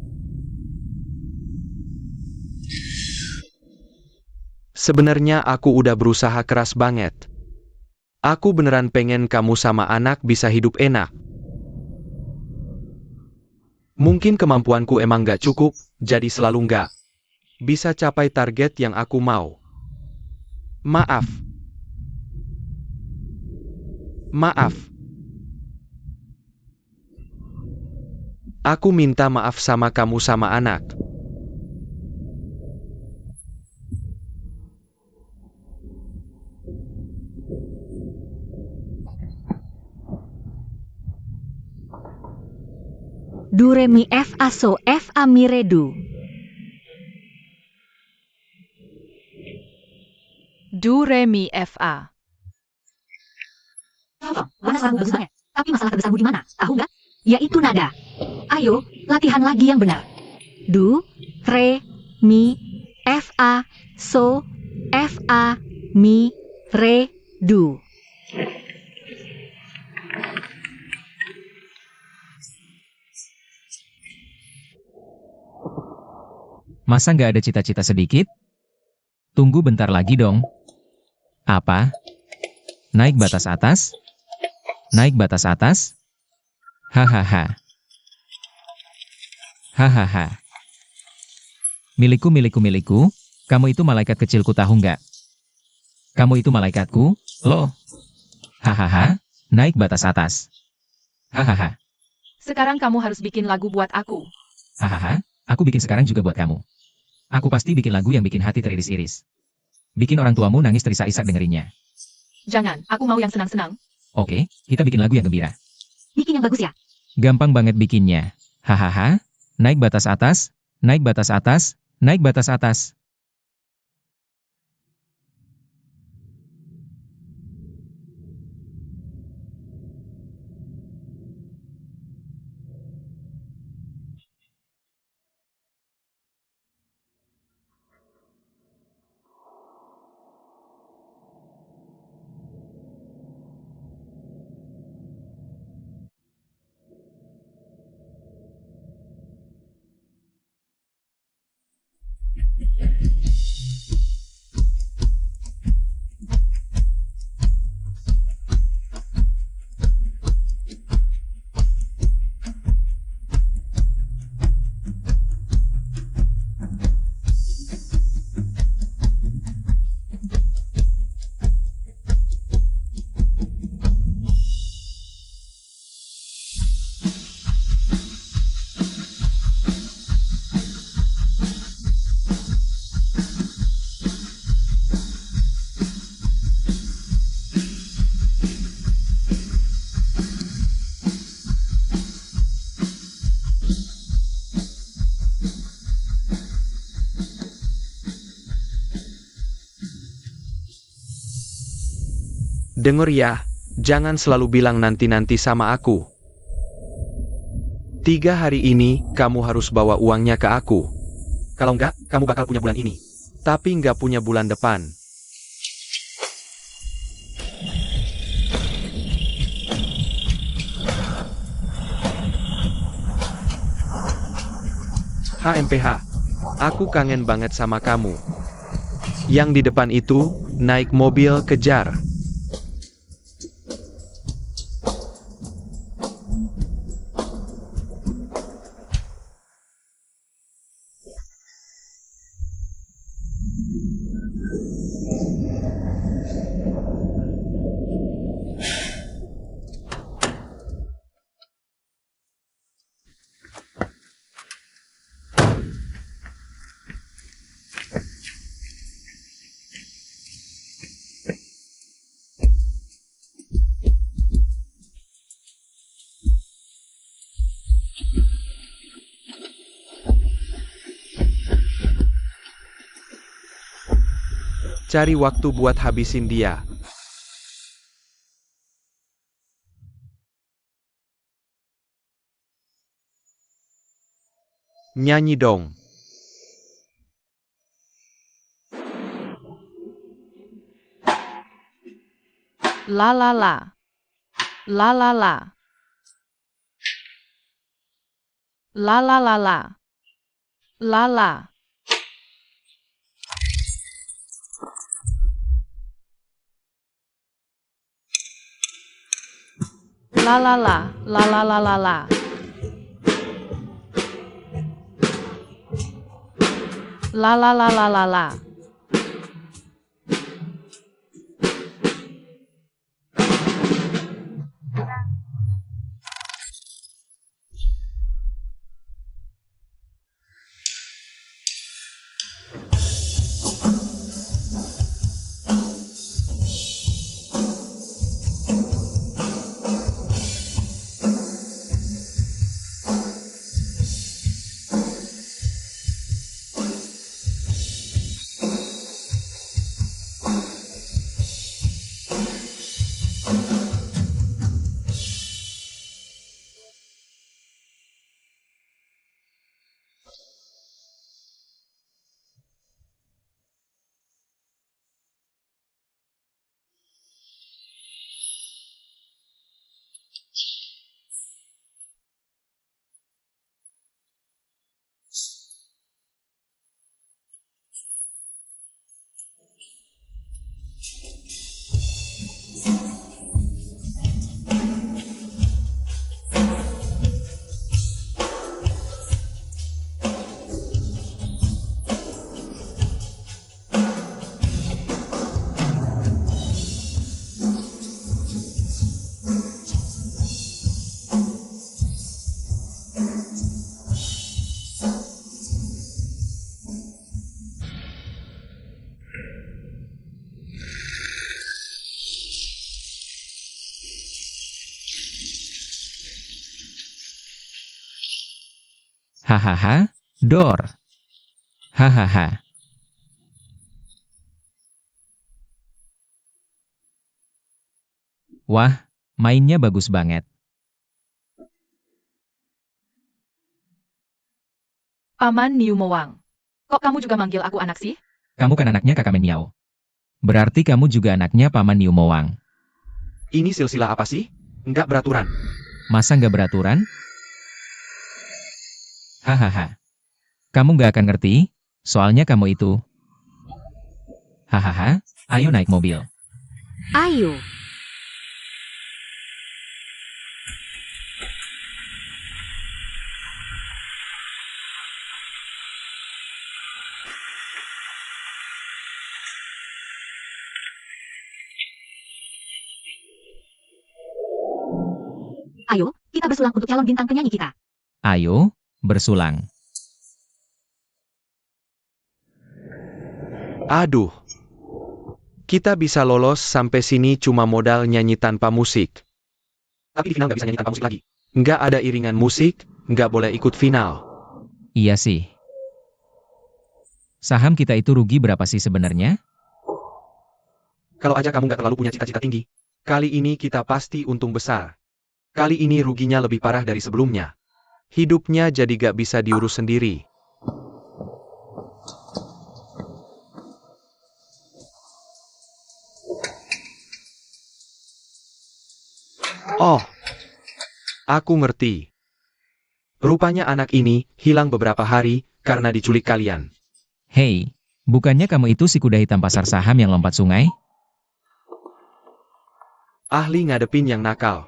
Sebenarnya aku udah berusaha keras banget. Aku beneran pengen kamu sama anak bisa hidup enak. Mungkin kemampuanku emang gak cukup, jadi selalu gak bisa capai target yang aku mau. Maaf. Maaf. Aku minta maaf sama kamu sama anak. do re mi fa so fa mi re do. Do, re, mi, fa. Mana suaramu bagus banget. Tapi masalah terbesarmu di mana? Tahu nggak? Yaitu nada. Ayo, latihan lagi yang benar. Do, re, mi, fa, so, fa, mi, re, do. Masa nggak ada cita-cita sedikit? Tunggu bentar lagi dong. Apa? Naik batas atas? Naik batas atas? Hahaha. Hahaha. Milikku, milikku, milikku, kamu itu malaikat kecilku tahu nggak? Kamu itu malaikatku, loh. Hahaha, naik batas atas. Hahaha. Sekarang kamu harus bikin lagu buat aku. Hahaha, aku bikin sekarang juga buat kamu. Aku pasti bikin lagu yang bikin hati teriris-iris. Bikin orang tuamu nangis terisak-isak dengerinnya. Jangan, aku mau yang senang-senang. Oke, kita bikin lagu yang gembira. Bikin yang bagus ya. Gampang banget bikinnya. Hahaha, naik batas atas, naik batas atas, naik batas atas. Dengar ya, jangan selalu bilang nanti-nanti sama aku. 3 hari ini, kamu harus bawa uangnya ke aku. Kalau enggak, kamu bakal punya bulan ini. Tapi enggak punya bulan depan. HMPH, aku kangen banget sama kamu. Yang di depan itu, naik mobil kejar. Cari waktu buat habisin dia. Nyanyi dong. La la la. La la la. La la la la. La la. La la la. La la la la la. La la la la la la. Hahaha, door. Hahaha. Wah, mainnya bagus banget. Paman Niu Mowang. Kok kamu juga manggil aku anak sih? Kamu kan anaknya Kakak Miao. Berarti kamu juga anaknya Paman Niu Mowang. Ini silsilah apa sih? Enggak beraturan. Masa nggak beraturan? Hahaha. Kamu nggak akan ngerti, soalnya kamu itu. Hahaha, ayo naik mobil. Ayo. Ayo, kita bersulang untuk calon bintang penyanyi kita. Ayo, bersulang. Aduh. Kita bisa lolos sampai sini cuma modal nyanyi tanpa musik. Tapi di final nggak bisa nyanyi tanpa musik lagi. Nggak ada iringan musik, nggak boleh ikut final. Iya sih. Saham kita itu rugi berapa sih sebenarnya? Kalau aja kamu nggak terlalu punya cita-cita tinggi. Kali ini kita pasti untung besar. Kali ini ruginya lebih parah dari sebelumnya. Hidupnya jadi gak bisa diurus sendiri. Oh, aku ngerti. Rupanya anak ini hilang beberapa hari karena diculik kalian. Hei, bukannya kamu itu si kuda hitam pasar saham yang lompat sungai? Ahli ngadepin yang nakal.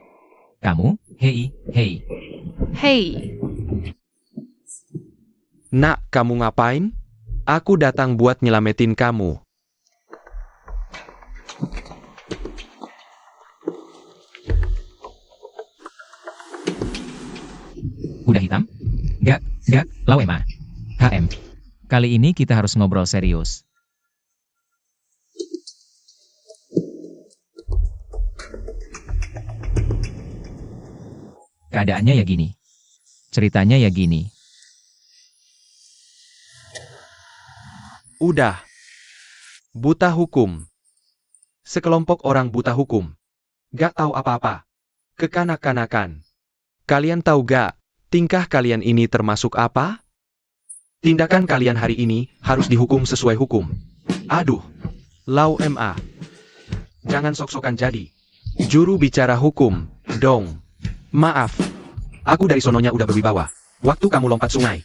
Kamu? Hei, hei. Hei, Nak, kamu ngapain? Aku datang buat nyelamatin kamu. Kuda hitam? Gak, Lawema. HM. Kali ini kita harus ngobrol serius. Keadaannya ya gini. Ceritanya ya gini. Udah. Buta hukum. Sekelompok orang buta hukum. Gak tahu apa-apa. Kekanak-kanakan. Kalian tahu gak, tingkah kalian ini termasuk apa? Tindakan kalian hari ini harus dihukum sesuai hukum. Aduh. Lau MA. Jangan sok-sokan jadi. Juru bicara hukum, dong. Maaf. Aku dari sononya udah berwibawa. Waktu kamu lompat sungai.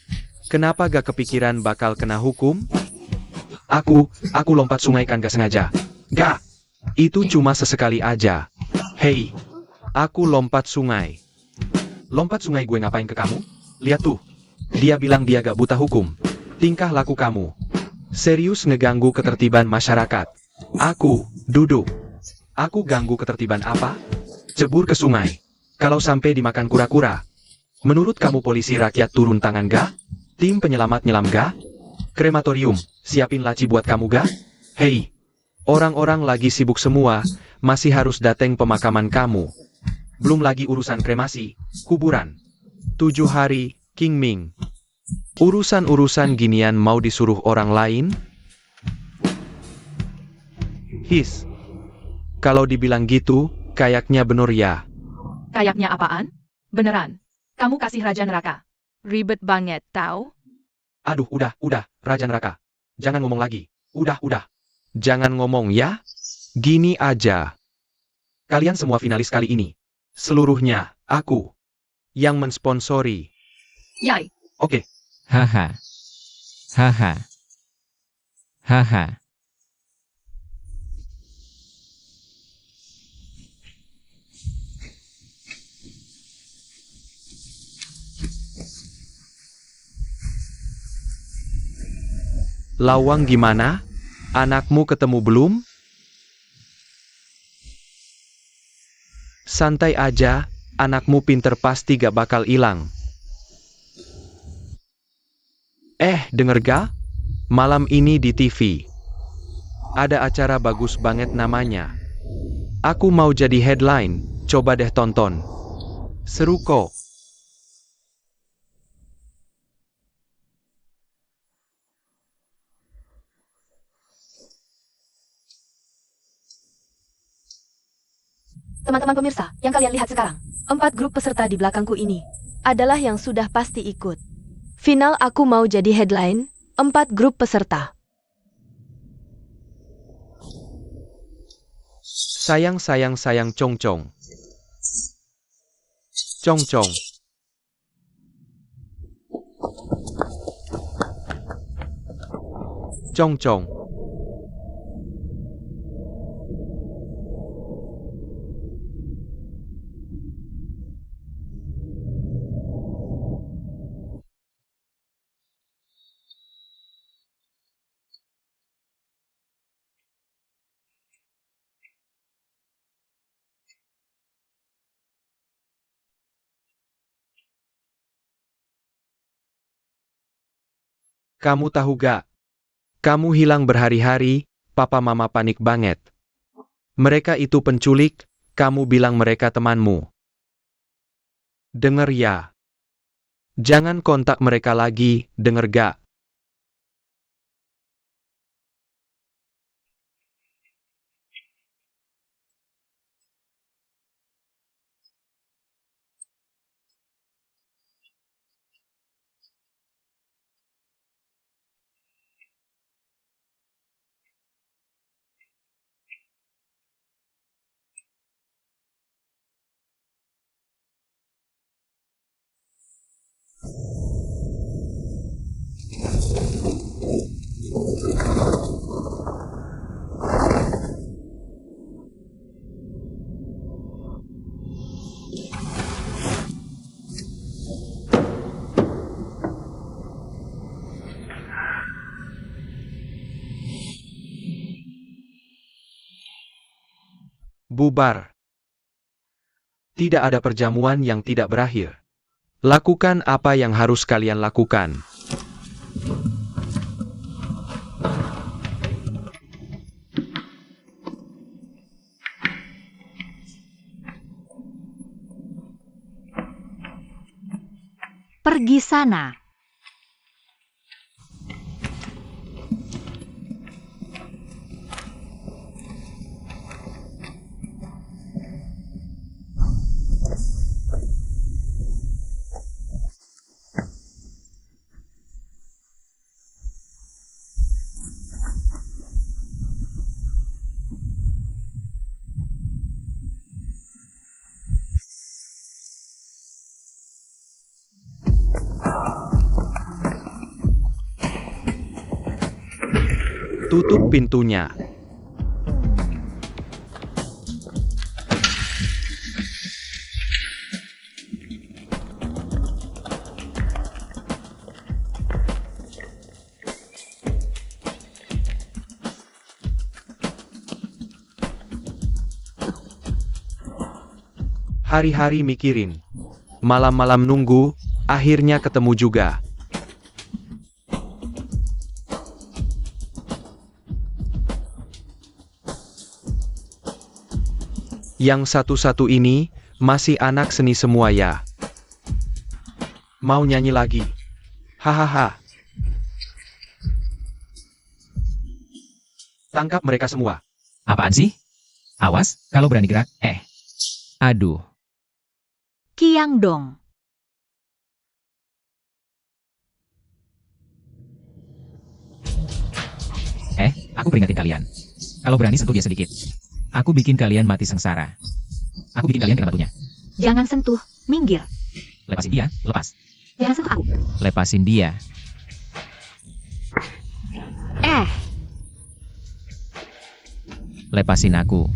Kenapa gak kepikiran bakal kena hukum? Aku lompat sungai kan gak sengaja. Gak. Itu cuma sesekali aja. Hei. Aku lompat sungai. Lompat sungai gue ngapain ke kamu? Lihat tuh. Dia bilang dia gak buta hukum. Tingkah laku kamu. Serius ngeganggu ketertiban masyarakat. Aku, duduk. Aku ganggu ketertiban apa? Cebur ke sungai. Kalau sampai dimakan kura-kura. Menurut kamu polisi rakyat turun tangan gak? Tim penyelamat nyelam gak? Krematorium, siapin laci buat kamu gak? Hei. Orang-orang lagi sibuk semua, masih harus dateng pemakaman kamu. Belum lagi urusan kremasi, kuburan. 7 hari, King Ming. Urusan-urusan ginian mau disuruh orang lain? His. Kalau dibilang gitu, kayaknya bener ya. kayaknya apaan? Beneran. Kamu kasih Raja Neraka. Ribet banget, tahu? Aduh, udah, Raja Neraka. Jangan ngomong lagi. Udah. Jangan ngomong ya. Gini aja. Kalian semua finalis kali ini. Seluruhnya, aku. Yang mensponsori. Yai. Oke. Haha. Haha. Haha. Lawang gimana? Anakmu ketemu belum? Santai aja, anakmu pinter pasti gak bakal hilang. Denger gak? Malam ini di TV. Ada acara bagus banget namanya. Aku mau jadi headline, coba deh tonton. Seru kok. Teman-teman pemirsa, yang kalian lihat sekarang, 4 grup peserta di belakangku ini adalah yang sudah pasti ikut. Final aku mau jadi headline, 4 grup peserta. Sayang cong-cong. Cong-cong. Cong-cong. Kamu tahu gak? Kamu hilang berhari-hari, papa mama panik banget. Mereka itu penculik, kamu bilang mereka temanmu. Denger ya. Jangan kontak mereka lagi, denger gak? Bubar. Tidak ada perjamuan yang tidak berakhir. Lakukan apa yang harus kalian lakukan. Pergi sana. Tutup pintunya. Hari-hari mikirin. Malam-malam nunggu, akhirnya ketemu juga. Yang satu-satu ini, masih anak seni semua ya. Mau nyanyi lagi? Hahaha. Tangkap mereka semua. Apaan sih? Awas, kalau berani gerak. Aduh. Kiang Dong. Aku peringatin kalian. Kalau berani sentuh dia sedikit, aku bikin kalian mati sengsara. Aku bikin kalian kena batunya. Jangan sentuh, minggir. Lepasin dia, lepas. Jangan sentuh aku. Lepasin dia. Lepasin aku.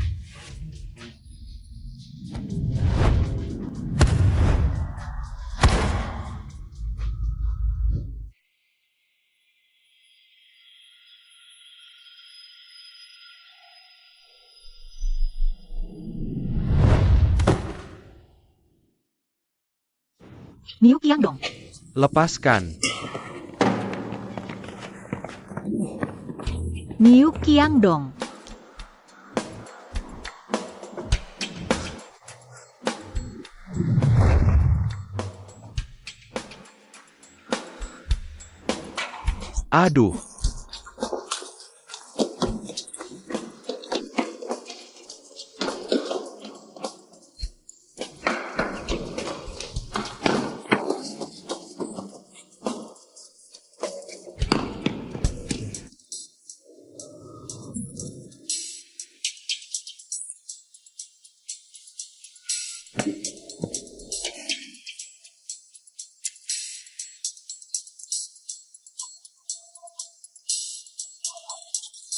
Niu Kiang Dong. Lepaskan. Niu Kiang Dong. Aduh.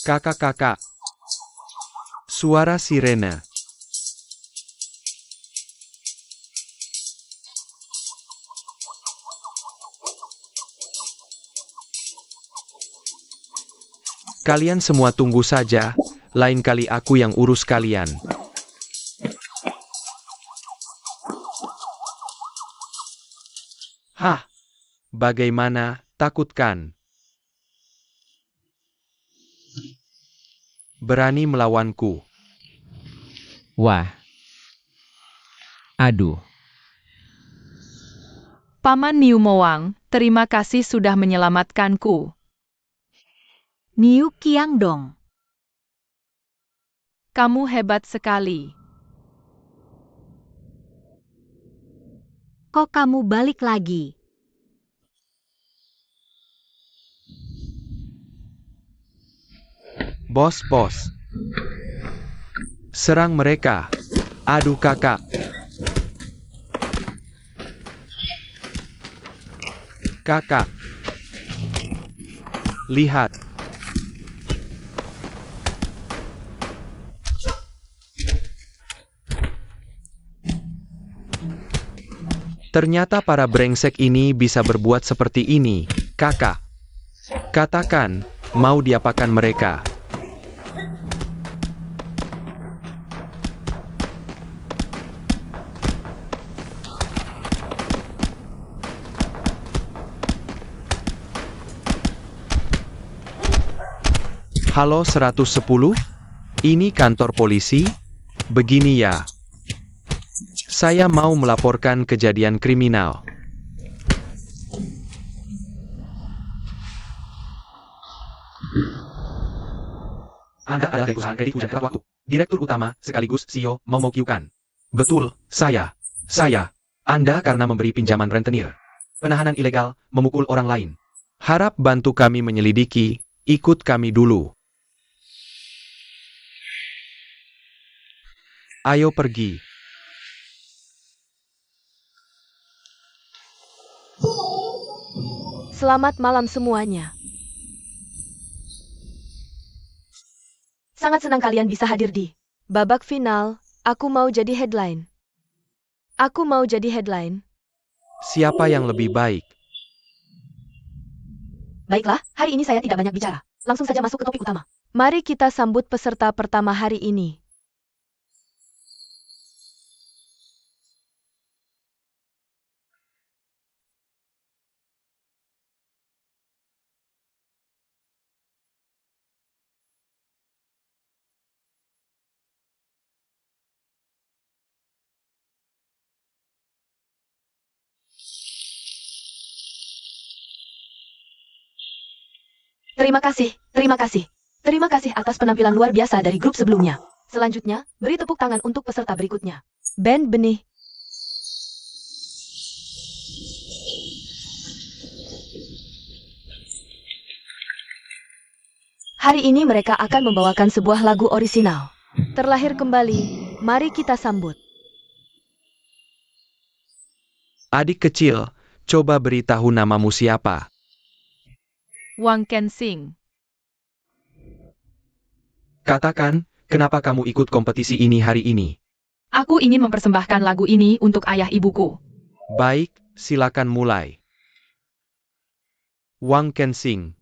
Kakak-kakak. Suara sirene. Kalian semua tunggu saja, lain kali aku yang urus kalian. Hah, bagaimana, takutkan? Berani melawanku. Wah. Aduh. Paman Niu Moang, terima kasih sudah menyelamatkanku. Niu Kiang Dong. Kamu hebat sekali. Kok kamu balik lagi? Bos. Serang mereka. Aduh kakak. Kakak. Lihat. Ternyata para brengsek ini bisa berbuat seperti ini, kakak. Katakan, mau diapakan mereka? Halo 110? Ini kantor polisi? Begini ya. Saya mau melaporkan kejadian kriminal. Anda adalah dari perusahaan kredit hujan tepat waktu. Direktur utama sekaligus CEO Momo Kyukan. Betul, saya. Anda karena memberi pinjaman rentenir. Penahanan ilegal, memukul orang lain. Harap bantu kami menyelidiki, ikut kami dulu. Ayo pergi. Selamat malam semuanya. Sangat senang kalian bisa hadir di babak final. Aku mau jadi headline. Siapa yang lebih baik? Baiklah, hari ini saya tidak banyak bicara. Langsung saja masuk ke topik utama. Mari kita sambut peserta pertama hari ini. Terima kasih atas penampilan luar biasa dari grup sebelumnya. Selanjutnya, beri tepuk tangan untuk peserta berikutnya. Band Benih. Hari ini mereka akan membawakan sebuah lagu orisinal. Terlahir kembali, mari kita sambut. Adik kecil, coba beritahu namamu siapa? Wang Kensing. Katakan, kenapa kamu ikut kompetisi ini hari ini? Aku ingin mempersembahkan lagu ini untuk ayah ibuku. Baik, silakan mulai. Wang Kensing.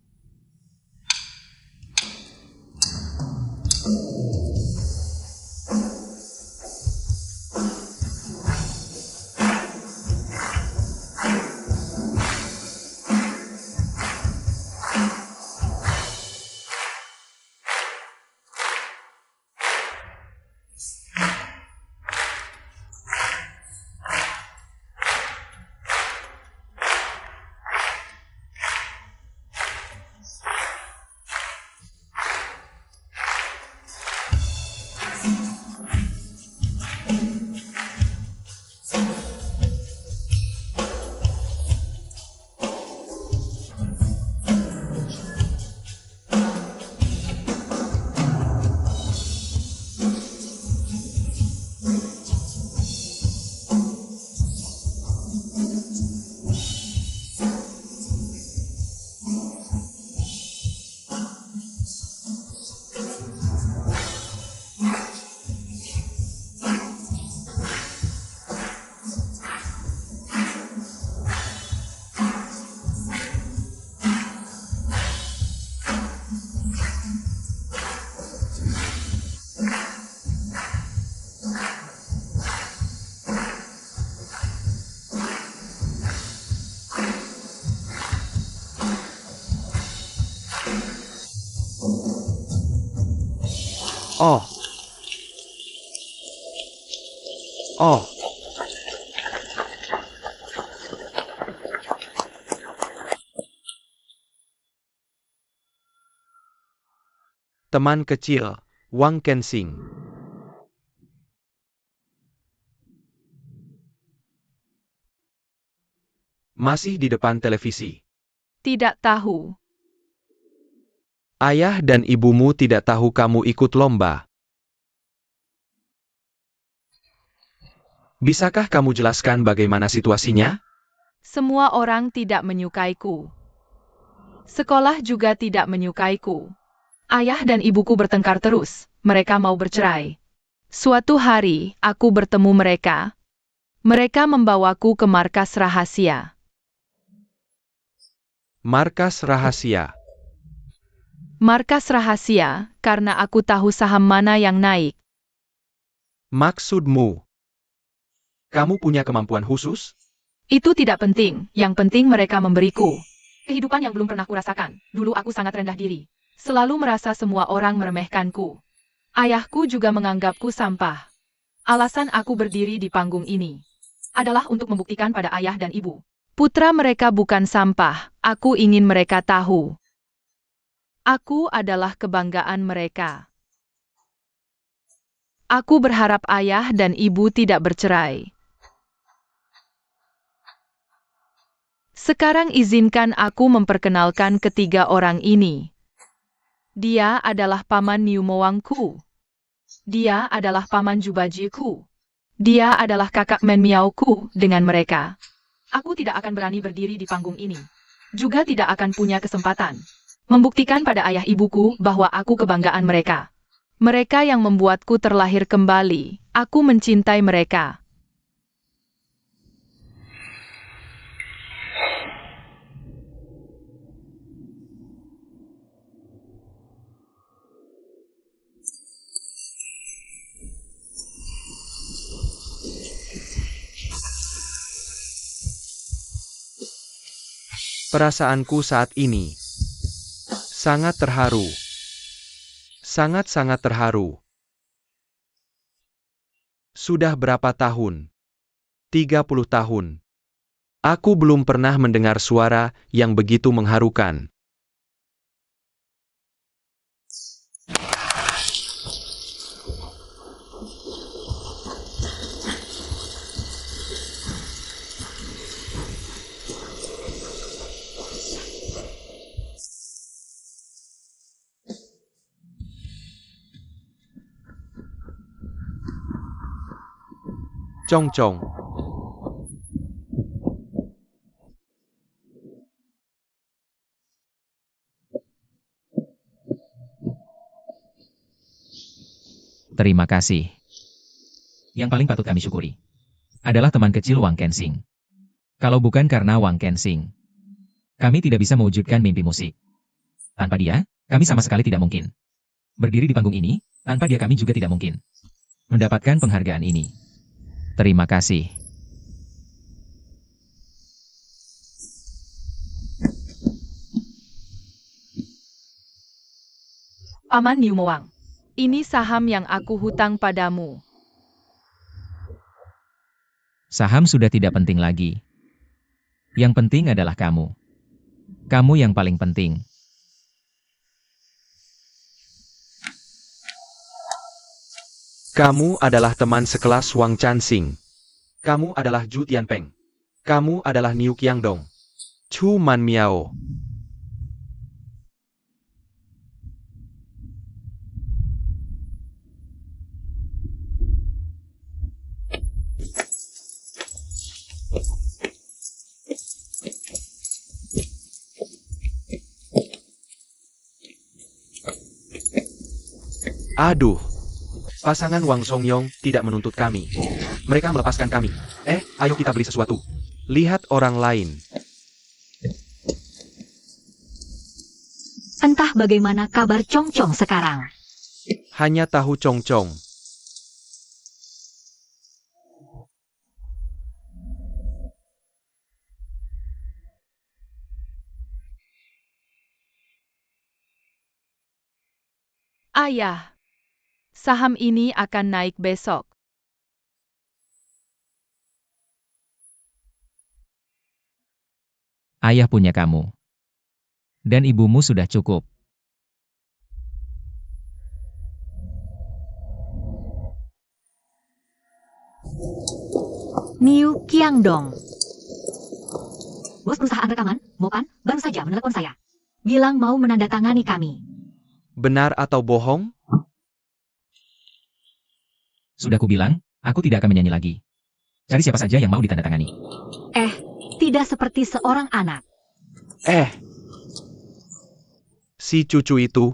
Oh. Teman kecil, Wang Kensing. Masih di depan televisi. Tidak tahu. Ayah dan ibumu tidak tahu kamu ikut lomba. Bisakah kamu jelaskan bagaimana situasinya? Semua orang tidak menyukaiku. Sekolah juga tidak menyukaiku. Ayah dan ibuku bertengkar terus. Mereka mau bercerai. Suatu hari, aku bertemu mereka. Mereka membawaku ke markas rahasia. Markas rahasia. Markas rahasia, karena aku tahu saham mana yang naik. Maksudmu? Kamu punya kemampuan khusus? Itu tidak penting, yang penting mereka memberiku kehidupan yang belum pernah kurasakan. Dulu aku sangat rendah diri. Selalu merasa semua orang meremehkanku. Ayahku juga menganggapku sampah. Alasan aku berdiri di panggung ini adalah untuk membuktikan pada ayah dan ibu. Putra mereka bukan sampah, aku ingin mereka tahu. Aku adalah kebanggaan mereka. Aku berharap ayah dan ibu tidak bercerai. Sekarang izinkan aku memperkenalkan ketiga orang ini. Dia adalah paman Niumowangku. Dia adalah paman Jubajiku. Dia adalah kakak Menmiauku. Dengan mereka, aku tidak akan berani berdiri di panggung ini. Juga tidak akan punya kesempatan membuktikan pada ayah ibuku bahwa aku kebanggaan mereka. Mereka yang membuatku terlahir kembali. Aku mencintai mereka. Perasaanku saat ini sangat terharu. Sangat-sangat terharu. Sudah berapa tahun? 30 tahun. Aku belum pernah mendengar suara yang begitu mengharukan. Cong-cong. Terima kasih. Yang paling patut kami syukuri adalah teman kecil Wang Kensing. Kalau bukan karena Wang Kensing, kami tidak bisa mewujudkan mimpi musik. Tanpa dia, kami sama sekali tidak mungkin berdiri di panggung ini. Tanpa dia kami juga tidak mungkin mendapatkan penghargaan ini. Terima kasih. Paman Niumowang, ini saham yang aku hutang padamu. Saham sudah tidak penting lagi. Yang penting adalah kamu. Kamu yang paling penting. Kamu adalah teman sekelas Wang Chansing. Kamu adalah Zhu Tianpeng. Kamu adalah Niu Qiangdong. Chu Manmiao. Aduh. Pasangan Wang Songyong tidak menuntut kami. Mereka melepaskan kami. Ayo kita beli sesuatu. Lihat orang lain. Entah bagaimana kabar Cong-Cong sekarang. Hanya tahu cong-cong. Ayah, saham ini akan naik besok. Ayah punya kamu. Dan ibumu sudah cukup. Niu Qiangdong. Bos perusahaan rekaman, Mopan, baru saja menelepon saya. Bilang mau menandatangani kami. Benar atau bohong? Sudah kubilang, aku tidak akan menyanyi lagi. Cari siapa saja yang mau ditandatangani. Tidak seperti seorang anak. Si cucu itu.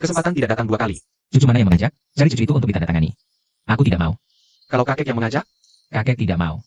Kesempatan tidak datang 2 kali. Cucu mana yang mengajak? Cari cucu itu untuk ditandatangani. Aku tidak mau. Kalau kakek yang mengajak, Kakek tidak mau.